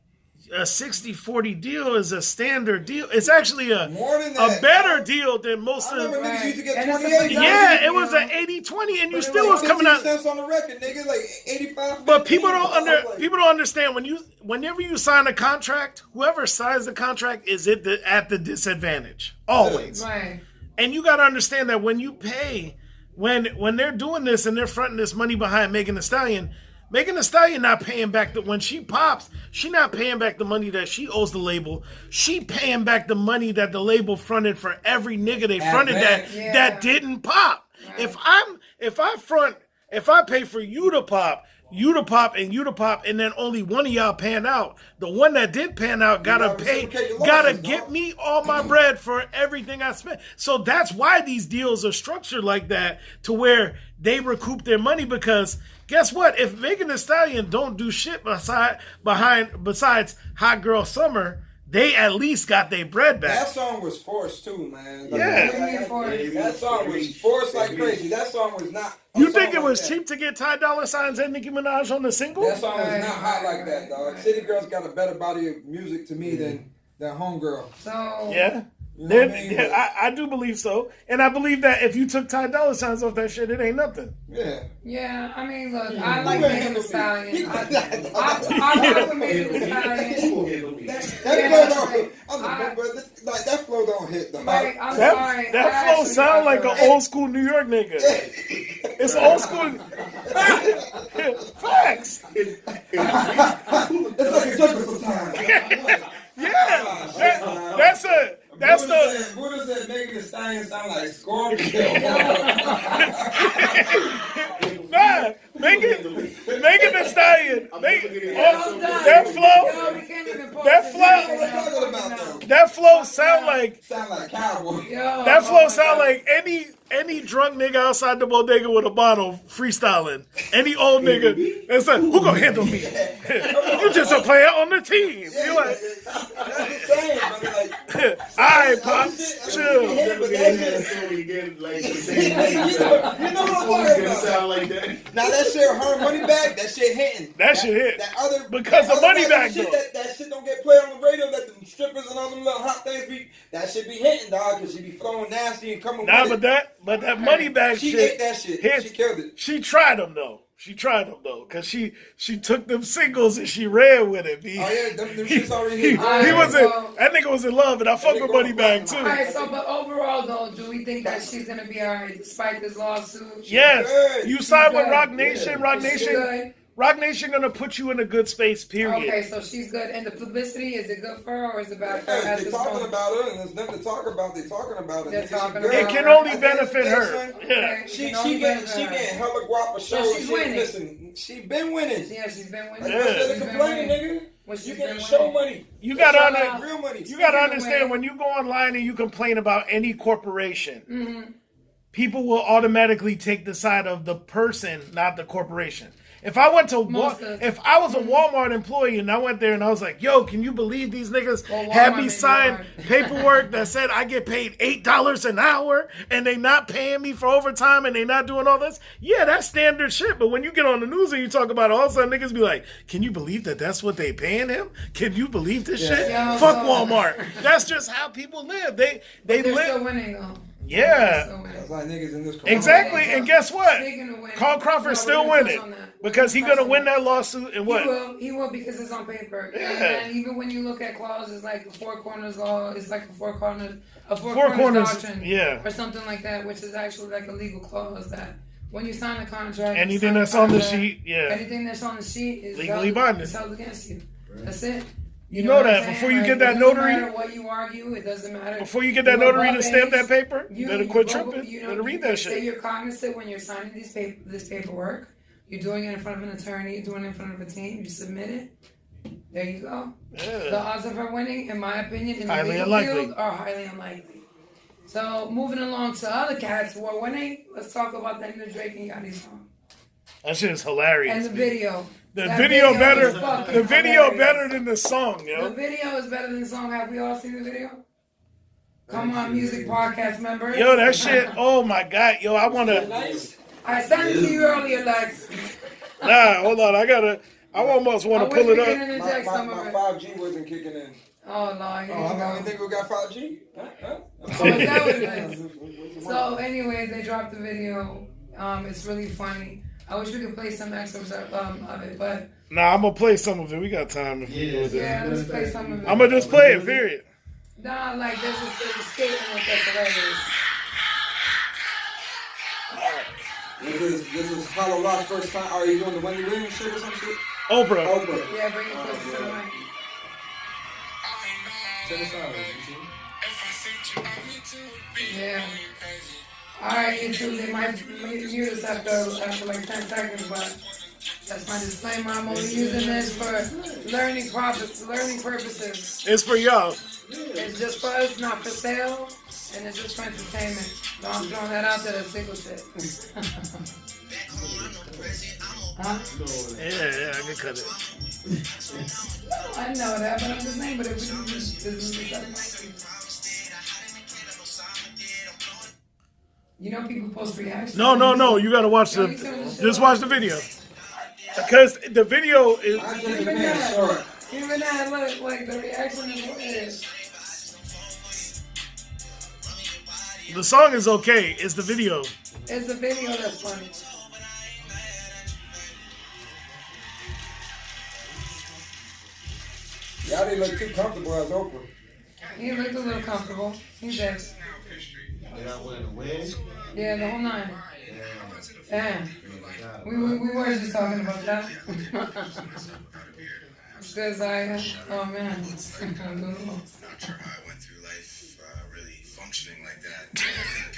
a 60-40 deal is a standard deal. It's actually a More than that. better deal than most I of. remember niggas used to get And it's a 28. big Yeah, deal. it was an 80-20, and you But it still was was coming out. 15 cents on the record, nigga, like 85. But people 15. don't I was like, people don't understand whenever you sign a contract, whoever signs the contract is at the disadvantage always. Right. And you got to understand that when you pay, when they're doing this and they're fronting this money behind Megan Thee Stallion not paying back when she pops, she not paying back the money that she owes the label. She paying back the money that the label fronted for every nigga they fronted that Yeah. that didn't pop. Right. If I pay for you to pop, and then only one of y'all pan out. The one that did pan out gotta gotta pay, reciprocate your gotta losses, get dog. me all my bread for everything I spent. So that's why these deals are structured like that, to where they recoup their money, because guess what? If Megan Thee Stallion don't do shit besides Hot Girl Summer, they at least got their bread That back. song was forced too, man. Like, Yeah. What do you mean for it? That song was forced like crazy. That song was not. a You song think it like was that. cheap to get Ty Dolla $igns and Nicki Minaj on the single? That song was Right, not hot like that, dog. right. City Girls got a better body of music to me than Homegirl. So Yeah. You know what I mean? Yeah, I do believe so. And I believe that if you took Ty Dolla $igns off that shit, it ain't nothing. Yeah. yeah, I mean, look, I like Who Megan Thee handle Stallion. me? I rock with Megan Thee Stallion. That Yeah, girl, though, Like that flow don't hit the Like, heart. I'm sorry. That I flow actually sound like got an old school New York nigga. It's old school. Facts. It's like a joke sometimes. Yeah. That's the. Buddha said Megan Thee Stallion sound like Scorpion. Nah, Megan Thee Stallion. That Yo, we can't even post That this flow- video Talking without about fucking though. That flow sound like Sound like cowboy. Yo, that oh flow my sound God. like any drunk nigga outside the bodega with a bottle freestyling. Any old nigga that's like, who gonna handle me? You just a player on the team. You like, That's the same, but like, alright, pops, chill. yeah, but that shit. You know what I'm talking about. Sound like that. Now that shit, her money back, that shit hitting. That shit hit. That other Because that the other money random back, shit though. that shit don't get played on the radio. That the strippers and all them little hot things be. That shit be hitting, dog. Cause she be flowing nasty and coming Nah, with but that money bag She shit ate that shit. hits. She killed it. She tried them though. Cause she took them singles and she ran with it. B. Oh yeah, them He, shits already he, hit. he was in, so- that nigga was in love, and I fuck with Moneybag too. Alright, so but overall though, do we think that she's gonna be alright despite this lawsuit? Yes, good. you signed with good. Rock Nation. Rock Is she Nation. good? Rock Nation gonna put you in a good space. Period. Okay, so she's good. And the publicity, is it good for her or is it bad for her Yeah, at they this talking point? about her, and there's nothing to talk about. They talking about it. They're Nigga, she talking good. about It can her. only At the end of the benefit day, her. son, Yeah. Okay, She it only getting benefits she her. getting hella guapa So shows. she's She winning. Listen, she been winning. Yeah, she's been winning. Yeah. Instead She's of been complaining, winning. nigga. Well, she's You been getting show winning. money. You gotta So, under, Real money. you gotta Speaking of understand winning- when you go online and you complain about any corporation, Mm-hmm. people will automatically take the side of the person, not the corporation. If I went to if I was a Walmart employee and I went there and I was like, "Yo, can you believe these niggas Well, had Walmart me made sign it hard. paperwork that said I get paid $8 an hour and they not paying me for overtime and they not doing all this?" Yeah, that's standard shit. But when you get on the news and you talk about it, all of a sudden niggas be like, "Can you believe that that's what they paying him? Can you believe this shit?" Yo, Fuck so- Walmart. That's just how people live. They They're still live. winning though. They're Yeah. still winning. That's like niggas in this. Exactly, and guess what? Speaking of winning, Carl Crawford's no, still we're gonna winning touch on that. because he's We're gonna gonna touch win on that lawsuit and what? He will because it's on paper. Yeah. And even when you look at clauses like the Four Corners law, it's like a four corners Corners, doctrine, yeah. or something like that, which is actually like a legal clause that when you sign a contract, Anything you sign that's a on the contract, sheet, yeah. anything that's on the sheet is Legally held, binding. is held against you. That's it. You know what I'm that saying? before you Like, get that it doesn't notary, matter what you argue, it doesn't matter. before you get that You notary above to stamp age, that paper, you better quit go- tripping. you know, Better read you that say shit. you're cognizant when you're signing this paperwork. You're doing it in front of an attorney. You're doing it in front of a team. You submit it. There you go. The Yeah. odds of her winning, in my opinion, in the Highly legal unlikely. field, are highly unlikely. So moving along to other cats who are winning, let's talk about that new Drake and Yachty song That shit is hilarious. and the B. video. The That video better. is fucking The video hilarious. better than the song, The yo. video is better than the song. Have we all seen the video? Come on, music podcast members. Yo, that shit. Oh my god, yo, I wanna. I sent it to you earlier, Lex. Nah, hold on. I almost want to pull it I wish we up. could interject some My of it. 5G wasn't kicking in. Oh, Lord, here Oh, you I'm the go. only nigga who got 5G? Huh? Oh, is that what it is? So, anyways, they dropped the video. It's really funny. I wish we could play some excerpts of it, but Nah, I'm gonna play some of it. We got time if we do it. yeah, let's play some of it. I'm gonna just play it. Period. Nah, like there's a statement that's hilarious. This is Hollow Rock's first time. Are you doing the Wendy Williams shit or some shit? Oprah. Oprah. Yeah, bring it closer to the mic. Check this out. You see? Yeah. Alright, YouTube, they might mute us after like 10 seconds, but that's my disclaimer. I'm only using this for learning purposes. It's for y'all. It's just for us, not for sale, and it's just for entertainment. So I'm throwing that out there, that's single shit. Huh? Yeah, I can cut it. I know that, but I'm just saying, but if we do this is you know people post reactions. No. You gotta watch the. Just watch the video. Because the video is. I just depends. Sure. Even that, look, like the reaction is what it is. The song is okay. It's the video. It's the video that's funny. Y'all didn't look too comfortable as Oprah. He looked a little comfortable. He did. They got one in the win. Yeah, the whole nine. Damn. Damn. We were just talking about that. Because oh man. Not sure how I went through life really functioning like that. I think,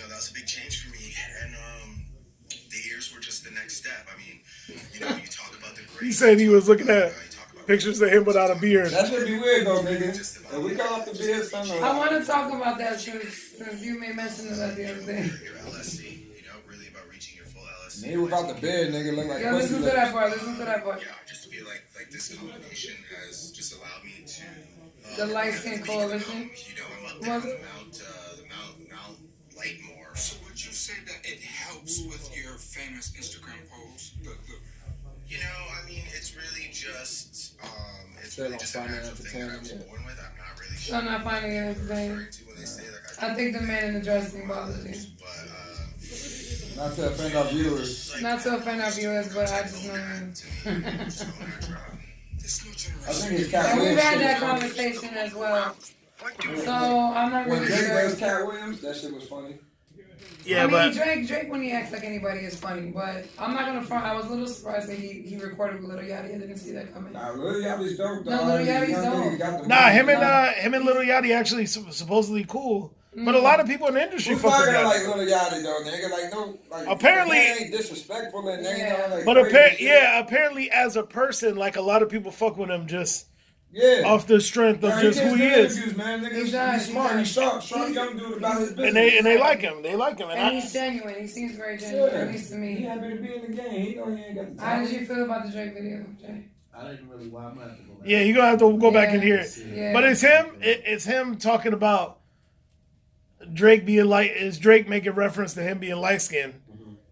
that was a big change for me. And the ears were just the next step. I mean, you talk about the great. He said he was looking at pictures of him without a beard. That should be weird though, nigga. If we got off the beard, son. I want to talk about that since you made mention of that the other day. Your LSC, really about reaching your full LSC. Nigga without the beard, nigga look like Yeah, pussy. listen to that part. Listen to that part. Yeah, just to be like this combination has just allowed me to. The Light Skin Coalition. I'm up there on the Mount Lightmore. So would you say that it helps with your famous Instagram post? It's really just Still don't a find it natural thing that I was entertaining, born with. I'm not really I'm not finding it entertaining. when they say like I think the man in the dress thing bothers you. but Not to offend our viewers. Not to offend our viewers, but I just know you. so natural. This new I generation. think it's Cat And we've Williams. had shit that was funny. conversation as well. So I'm not When really Drake sure. does Cat Williams, that shit was funny. Yeah, I mean, but Drake when he acts like anybody is funny, but I'm not gonna front. I was a little surprised that he recorded with Lil Yachty. I didn't see that coming. Nah, Lil Yachty's dope though. No, Lil Yachty's Young nigga dope. got the nah, money. him and Little Yachty actually supposedly cool. But a lot of people in the industry Who's fuck not with gonna that. like Lil Yachty though, nigga? Like no, like Apparently- the man ain't disrespectful and they Yeah. ain't like. But crazy shit. apparently as a person, like a lot of people fuck with him just Yeah. off the strength of Nah, just gets who he good is. interviews, man. Nigga, He he's does, he smart, does. he's sharp young dude about his business. And they like him. They like him. And And he's genuine. He seems very genuine, at least to He me. happy to be in the game. He know he ain't got the How did talent. you feel about the Drake video, Jay? I didn't really. Why I'm gonna have to go back. yeah, you're gonna have to go back and hear it. Yeah. But it's him. It's him talking about Drake being light. Is Drake making reference to him being light skinned?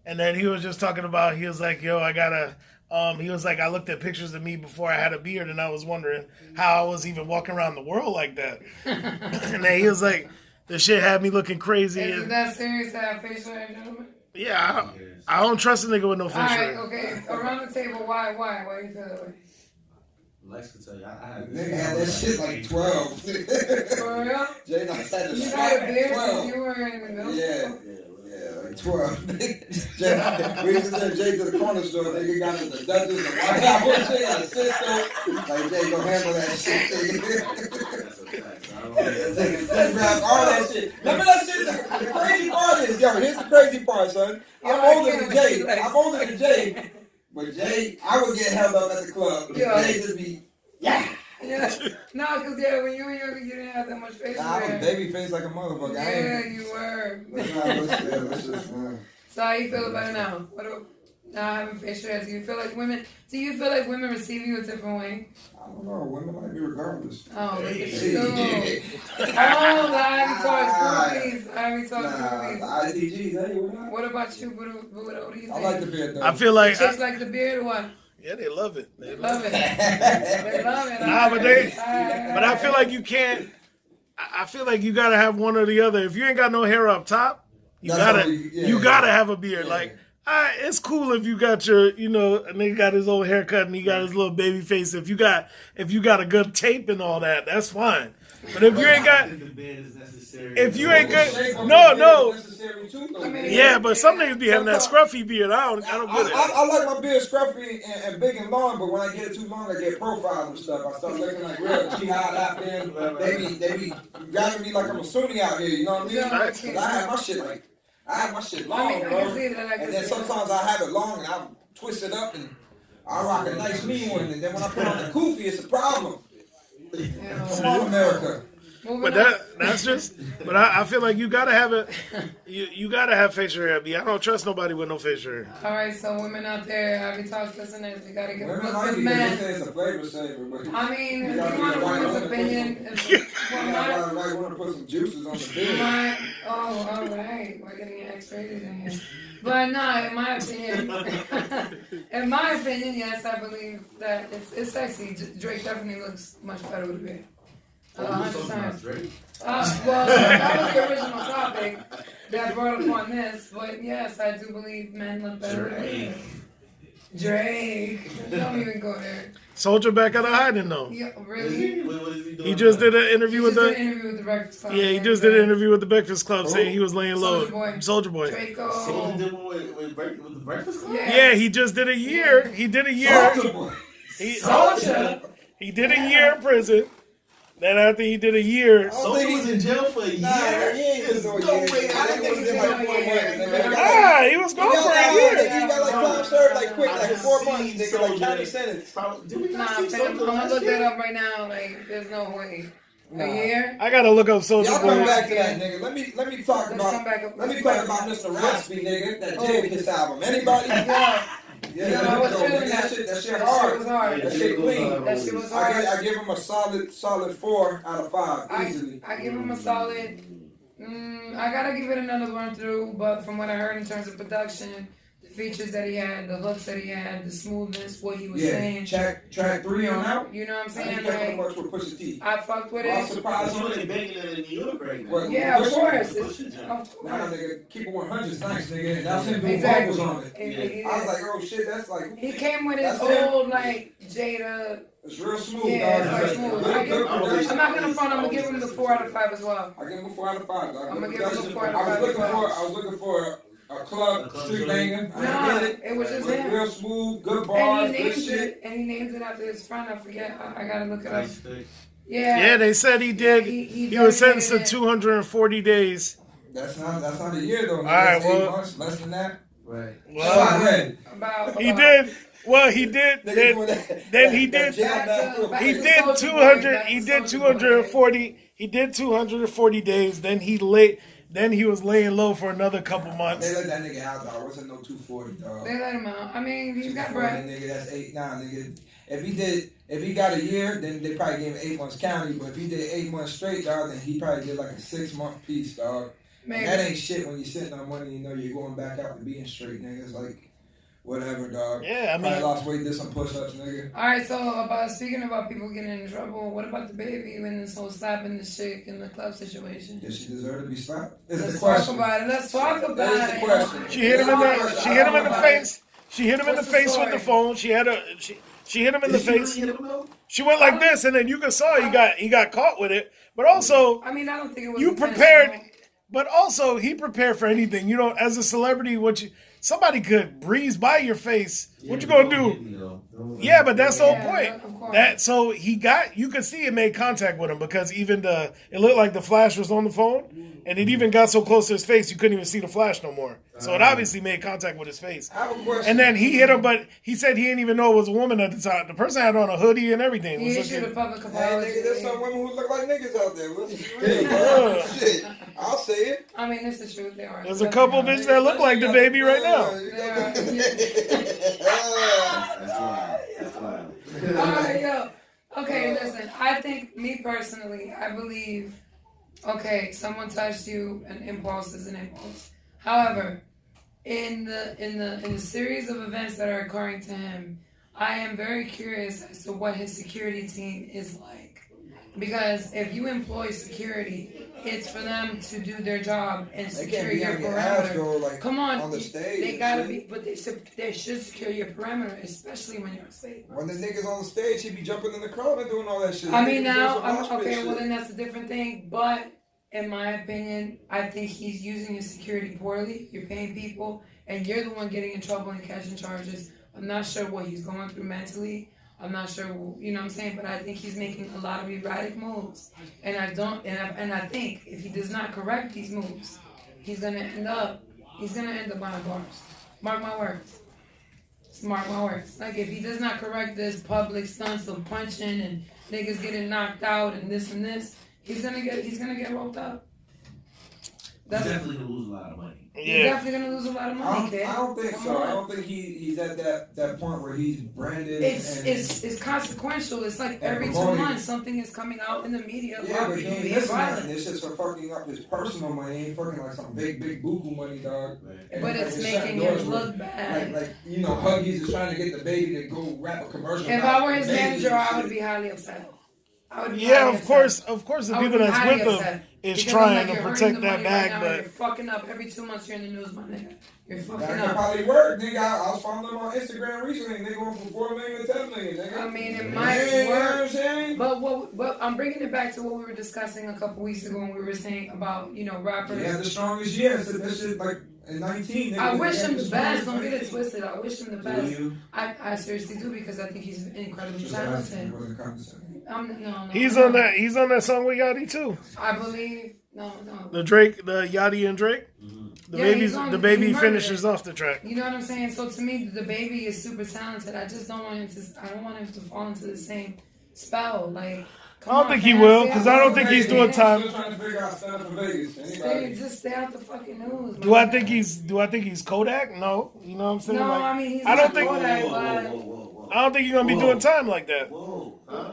And then he was just talking about. He was like, "Yo, I gotta." He was like, "I looked at pictures of me before I had a beard, and I was wondering how I was even walking around the world like that." And then he was like, "The shit had me looking crazy." Is it that serious to have facial hair, gentlemen? Yeah, I don't trust a nigga with no facial All right, hair. okay. Around the table, why do you feel that way? Lex can tell you. I had Nigga had that shit like 12. For real? Jay not had the You strap had a at beard 12. since you were in the middle Yeah. school? Yeah, like 12. Jay, we used to send Jay to the corner store. Nigga got us the Dutchess, the White House. Jay got a sister. Like, Jay go handle that shit. That's a fact. I don't know. Nigga grab all that shit. Remember that shit? The crazy part is, yo, here's the crazy part, son. I'm older than Jay. I'm older than Jay. But Jay, I would get held up at the club. Yeah. Jay just be, yeah. Yeah. No, because when you were younger, you didn't have that much facial Nah, I was hair. baby face like a motherfucker. I Yeah, ain't. you were. Let's just, So how you feel about it now? Now having facial hair, do you feel like women receive you a different way? I don't know. Women like me regardless. Oh, look at Hey. you. Oh, the Ivy Talks groupies. Ivy Talks Nah, groupies. the ITGs, hey, what up? What about you? What do you think? I like the beard though. I feel like, Chicks like the beard or what? yeah, they love it. They Love it. They love it. Nah, but they- Alright. But I feel like you can't. I feel like you gotta have one or the other. If you ain't got no hair up top, you That's gotta what we- yeah, you yeah. gotta have a beard. Yeah. Like, it's cool if you got your, a nigga got his old haircut and he got his little baby face. If you got a good tape and all that, that's fine. But if you ain't got, I think the band is necessary. if you ain't Shape good, of no, the beard no, is necessary too, though, I mean, man. yeah, but some niggas be having that scruffy beard. I don't get it. I like my beard scruffy and big and long, but when I get it too long, I get profiles and stuff. I start looking like real jihad out there. They be grabbing me like I'm a Sunni out here. You know what I mean? Yeah, Facts. 'Cause I have my shit long, I bro. can see that. I can And then see that. sometimes I have it long and I twist it up and I rock a nice mean one. And then when I put on the kufi, it's a problem. Yeah. Come on, America. Moving But on. that's just. But I feel like you gotta have it. You gotta have facial hair. B. I don't trust nobody with no facial hair. All right, so women out there, Ivy Talks listeners, you gotta give a Women look like to it 'cause they men. say it's a flavor saver, but I mean, if you want a woman's opinion, I might want to put some juices on the beard. all right, we're getting X-rated in here. But no, in my opinion, yes, I believe that it's sexy. Drake definitely looks much better with a beard. 100 times. Well, that was the original topic that brought upon this, but yes, I do believe men look better with a beard. Drake. Don't even go there. Soldier back out of hiding though. Yeah, really? What is he doing? He just did an interview with Just did the. an interview with the Breakfast Club. Yeah, he just did an interview with the Breakfast Club saying he was laying low. Soulja Boy. Soldier Boy. Draco. Soldier did one with the Breakfast Club? Yeah, he just did a year. He did a year. Soulja Boy. Soulja. He did a year in prison. Then after he did a year, Soldier was in jail for a year. Nah, he ain't There's no no year. way. I think he was in like 4 months. he was gone for a year. He got like time served like quick, I like just 4 seen months. Nigga, like Soulja. county sentence. Did we Nah, not see fam, Soldier I'm gonna last look that year? up right now. Like, there's no way. Nah. A year? I gotta look up Soldier Y'all come Boy. back to that, nigga. Let me talk Let's come about. back up. Let me let's talk come about back Mr. Raspy, nigga. That Jadakiss album. Anybody? Yeah. Yeah, Yeah, I was yo, feeling nigga, that. that shit That shit hard. was hard. That shit clean. That shit was I hard. give him a solid 4 out of 5 easily. I give him a solid. I gotta give it another run through, but from what I heard in terms of production, the features that he had, the hooks that he had, the smoothness, what he was saying. Track 3 on out. You know what I'm I saying? didn't care Like, much with Pusha T. I fucked with I was it. surprised You know on they it. banging it in New York right now. What? Yeah, of Pusha? course. Pusha, Of Nah, course. nigga, keep it 100 is nice, nigga. And that's him doing Exactly. vocals on it. He I was did. like, oh shit, that's like, He came with his That's it. old like Jada. it's real smooth, Yeah, dog. it's like Good- smooth. good- good production. I'm not gonna front. I'm gonna give him the 4 out of 5 as well. I give him a 4 out of 5, dog. I'ma Good give him a production. 4 out of I 5 was looking for a club street banger. I Nah, didn't get it. it was just It him. real smooth, good And bars, he good named shit. it. And he named it after his friend. I forget. I gotta look it up. Nice thing. Yeah. Yeah, they said he did. He was sentenced to 240 days. That's not a year though. Nigga. right, That's 8 well- months, less than that. Right. Well, Ready. About he did. Well, he did. Nigga Then, doing that- then he that did. jail Back back to- through. back He to did Soulja Boy, 200. back to He did Soulja 240. He did 240 days. Then he was laying low for another couple months. They let that nigga out, dog. Wasn't no 240, dog. They let him out. I mean, he's got 240, bread. nigga. That's 8. Nah, nigga. If he got a year, then they probably gave him 8 months county. But if he did 8 months straight, dog, then he probably did like a 6-month piece, dog. Maybe. And that ain't shit when you're sitting on money. You know you're going back out to being straight, nigga. It's like whatever, dog. Yeah, I Probably mean, lost weight, did some push-ups, nigga. All right, so speaking about people getting in trouble, what about the baby and this whole slapping the chick in the club situation? Did she deserve to be slapped? Is Let's the talk question. about it. Let's talk about That is the it. question. she hit him in the. She hit him in the face. She hit him in the What's the face with the story? phone. She had a. She hit him in the Did she really face. hit him though? She went like this, and then you can saw he got caught with it. But also, I mean, I don't think it was you intentional. prepared. But also, he prepared for anything. You know, as a celebrity, somebody could breeze by your face. What you gonna do? Yeah, but that's the whole Yeah, point. of course. That so you could see it made contact with him because even it looked like the flash was on the phone, and it even got so close to his face you couldn't even see the flash no more. So it obviously made contact with his face. I have a question. And then he hit him, but he said he didn't even know it was a woman at the time. The person had on a hoodie and everything. It He was issued a looking- public Hey, apology. nigga, there's some women who look like niggas out there. Yeah. Shit, I'll say it. I mean, it's the truth. They are. There's a couple bitches that look like the baby right now. That's wild. That's wild. Alright, yo. Okay, listen. I think, me personally, I believe, okay, someone touched you, an impulse is an impulse. However, in the series of events that are occurring to him, I am very curious as to what his security team is like. Because if you employ security, it's for them to do their job and They secure can't be your on your ass perimeter. though, like Come on, on the stage. they and gotta shit. be, but they should secure your perimeter, especially when you're on stage. When the niggas on the stage, he be jumping in the crowd and doing all that shit. I mean, Niggas now, doing some mosh pit okay, well shit. then that's a different thing. But in my opinion, I think he's using his security poorly. You're paying people, and you're the one getting in trouble and catching charges. I'm not sure what he's going through mentally. I'm not sure, you know what I'm saying, but I think he's making a lot of erratic moves. And I think if he does not correct these moves, he's gonna end up behind bars. Mark my words. Mark my words. Like if he does not correct this public stunts of punching and niggas getting knocked out and this, he's gonna get roped up. He's definitely gonna lose a lot of money. He's Yeah. definitely gonna lose a lot of money, kid. I don't think Come so. on. I don't think he's at that point where he's branded. It's consequential. It's like every 2 promoting. months something is coming out in the media Yeah, about but he people ain't being missing violent. nothing. It's just for fucking up his personal money. He ain't fucking like some big buku money, dog. And But like it's his making doors him were- look bad. Like you know, Huggies is trying to get the baby to go rap a commercial. If about I were his babies manager, and I would shit. be highly upset. I would be Yeah, highly of course, upset. the I would people be that's highly with them upset. is Because trying I'm to like, you're protect hurting the that money bag, right now, You're but fucking up every 2 months. You're in the news, my nigga. You're fucking That could up. probably work, nigga. I was following them on Instagram recently. They going from 4 million to 10 million, nigga. I mean, it You might know what I'm work. saying? But I'm bringing it back to what we were discussing a couple weeks ago when we were saying about, rappers. He had the strongest year. So that shit, like, in 19, nigga. I wish he had him the best. Don't get it strongest twisted. I wish him the Do best. you? I seriously do because I think he's incredibly Just asking. talented. It wasn't condescending. No. he's on that. He's on that song with Yachty too. I believe no. The Yachty and Drake. Yeah, he's on- The baby he murdered finishes it. off the track. You know what I'm saying? So to me, the baby is super talented. I just don't want him to. I don't want him to fall into the same spell. Like, I don't think he will, because I don't think he's doing time. Still trying to figure out stuff for Vegas. Anybody? Stay out the fucking news. Do I think he's Kodak? No. You know what I'm saying? No, Like, I mean he's I don't not think- Kodak, Whoa, but whoa, whoa, whoa. I don't think he's gonna be Whoa. doing time like that. Whoa, huh?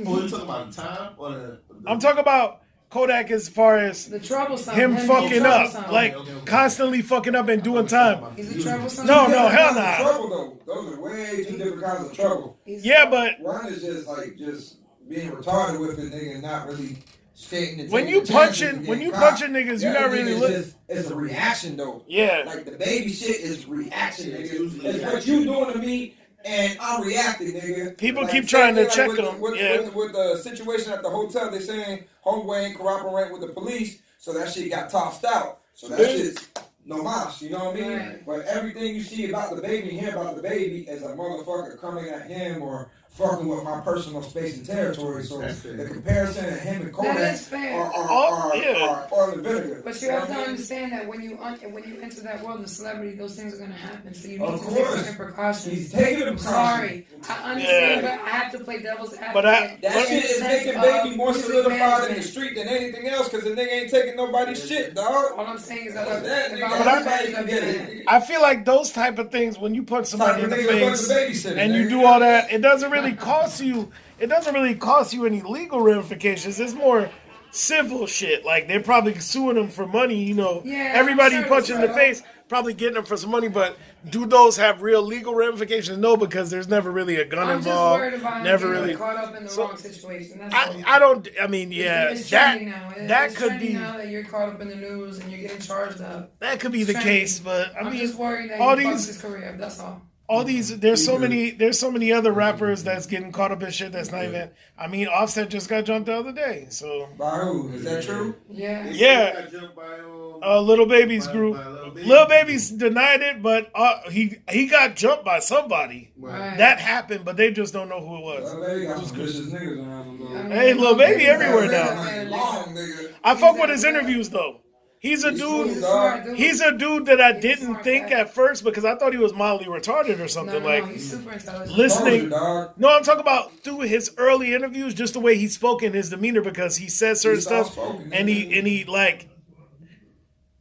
Oh, you talking about time or the I'm talking about Kodak as far as the troublesome. him being fucking troublesome. up, like Okay. constantly fucking up and doing time. He's a troublesome. No, Two no, different hell kinds of nah. Trouble though. Those are way two different kinds of trouble. Yeah, but One is just being retarded with it, nigga, and not really skating. And when taking you the chances punching, and when getting you caught. punching niggas, The you're other not thing really is looking. just- It's a reaction though. Yeah. Like the baby shit is reaction, It's nigga. usually It's what reaction. you doing to me, and I'm reacting, nigga. People Like, keep trying to same thing, check with, them, With, yeah. with the situation at the hotel, they saying homeboy ain't cooperating with the police, so that shit got tossed out. So that shit's no mas, you know what I mean? Right. But everything you see about the baby, hear about the baby, is a motherfucker coming at him or fucking with my personal space and territory. So That's fair. the comparison of him and Kodak That is fair. are oil and vinegar. But you have to understand that when you enter that world of celebrity, those things are going to happen. So you need Of to take course. certain precautions. He's taking I'm the sorry. I understand, Yeah. but I have to play devil's advocate. But That in shit the is sense making of baby more music solidified in the management. street than anything else because the nigga ain't taking nobody's shit, dog. All I'm saying is that But that if nigga, I was everybody a can get it. I feel like those type of things when you punch somebody in the face babysitter, and you do all that, it doesn't really cost you. It doesn't really cost you any legal ramifications. It's more civil shit. Like they're probably suing them for money. You know, Yeah, everybody I'm sure punching in the so. face probably getting them for some money. But do those have real legal ramifications? No, because there's never really a gun I'm just involved. worried about him Never getting really. caught up in the So, wrong situation. That's all. I don't. I mean, yeah, It's that trending now. that It's could trending be now that you're caught up in the news and you're getting charged up. that could be the trending. case. But I I'm mean, just worried that all he fucks these- his career up. That's all. all these there's so many other rappers that's getting caught up in shit that's not even. I mean, Offset just got jumped the other day, so By who? Is that true? Yeah. yeah. Got jumped by, Little Baby's by group. Lil Baby. Lil Baby's denied it, but he got jumped by somebody. Right. That happened, but they just don't know who it was. That baby got some vicious niggas around him, I though. mean, Hey, Lil Baby everywhere That now. baby long, nigga. I fuck with his interviews though. He's a He's dude. smooth, smart dude. He's a dude that I He's a didn't smart think guy. at first because I thought he was mildly retarded or No, something. no, like no, he's super intelligent. listening. Told you, dog. No, I'm talking about through his early interviews, just the way he spoke and his demeanor, because he says certain He's stuff, soft-spoken, and he like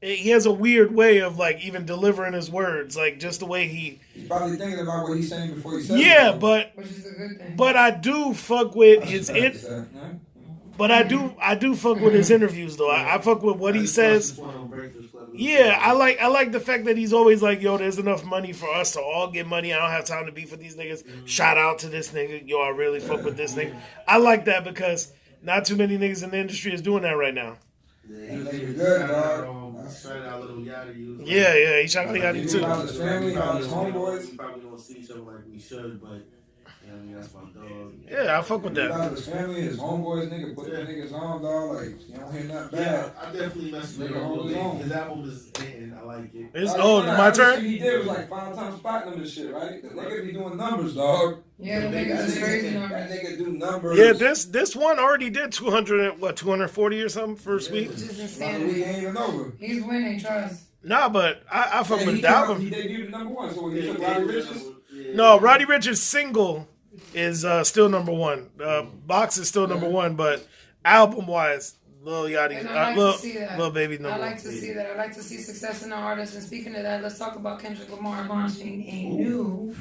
he has a weird way of like even delivering his words, like just the way he. He's probably thinking about what he's saying before he says it. Yeah, but Which is a good thing. I do fuck with That's his what I it. said, huh? But I do fuck with his interviews though. I fuck with what he says. Yeah, I like the fact that he's always like, yo, there's enough money for us to all get money. I don't have time to beef with these niggas. Shout out to this nigga. Yo, I really fuck with this nigga. I like that because not too many niggas in the industry is doing that right now. That nigga good, dog. Shout out little Yachty. Yeah, he shot out Yachty He too. about his family, about his We homeboys. probably don't see each other like we should, but I mean that's my dog. Yeah, I fuck with that. About his family, his homeboys, nigga, put the niggas on, dog. Like, you don't hear nothing Yeah, bad. I definitely mess with Nigga, hold him. on. His album is hitting. I like it. It's Like, oh, you know, my everything turn. He did was like 5 times platinum and shit, right? The nigga be doing numbers, dog. Yeah, the nigga is crazy That numbers. nigga do numbers. Yeah, this one already did 240 or something first week. Which is Like, we insanity. ain't even over. He's winning, trust. Nah, but I fuck And with he the came album. up- He debuted at #1, so he took Roddy Ricch's. No, Roddy Ricch's single is still number one. Box is still number one, but album wise, Lil Yachty, And I like to see that. Lil Baby I number like one. to see that. I like to see success in the artists. And speaking of that, let's talk about Kendrick Lamar launching a new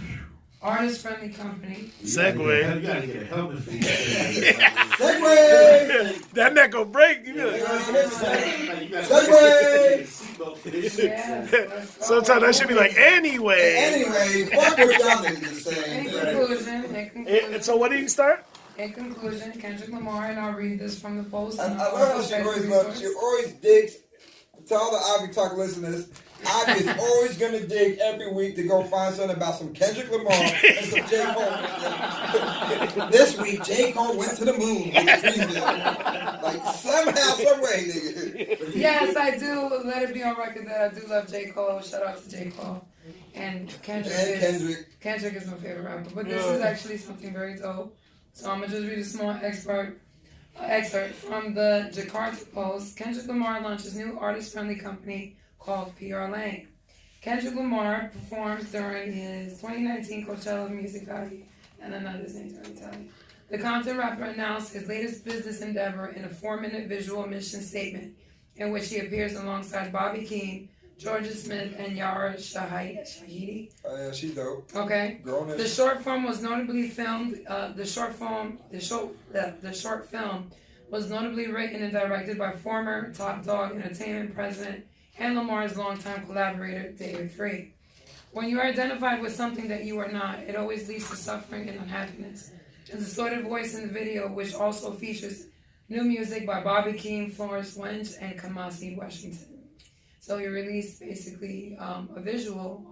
artist-friendly company. Segue. You gotta get a helmet for Segway! That neck will break. You know. Yes, let's go. Sometimes that should be like anyway. Anyway, fuck what y'all niggas is In saying. conclusion, So what did you start? In conclusion, Kendrick Lamar, and I'll read this from the Post. I and love I'll how also she cite the always resource. she always digs. To all the Ivy Talk listeners, Ivy is always gonna dig every week to go find something about some Kendrick Lamar and some J. Cole. This week, J. Cole went to the moon with his music. Like somehow, some way, nigga. Yes, I do. Let it be on record that I do love J. Cole. Shout out to J. Cole. And Kendrick is my favorite rapper. But this is actually something very dope. So I'm going to just read a small excerpt from the Jakarta Post. Kendrick Lamar launches new artist-friendly company called PR Lane. Kendrick Lamar performs during his 2019 Coachella Music Value. And I know this ain't going to tell you. The Compton rapper announced his latest business endeavor in a 4-minute visual mission statement in which he appears alongside Bobby Keene, Georgia Smith, and Yara Shahidi. Oh yeah, she dope. Okay. Grown The short film was notably filmed. The short film was notably written and directed by former Top Dog Entertainment president and Lamar's longtime collaborator David Free. When you are identified with something that you are not, it always leads to suffering and unhappiness. The distorted voice in the video, which also features new music by Bobby Keene, Florence Welch, and Kamasi Washington. So he released basically a visual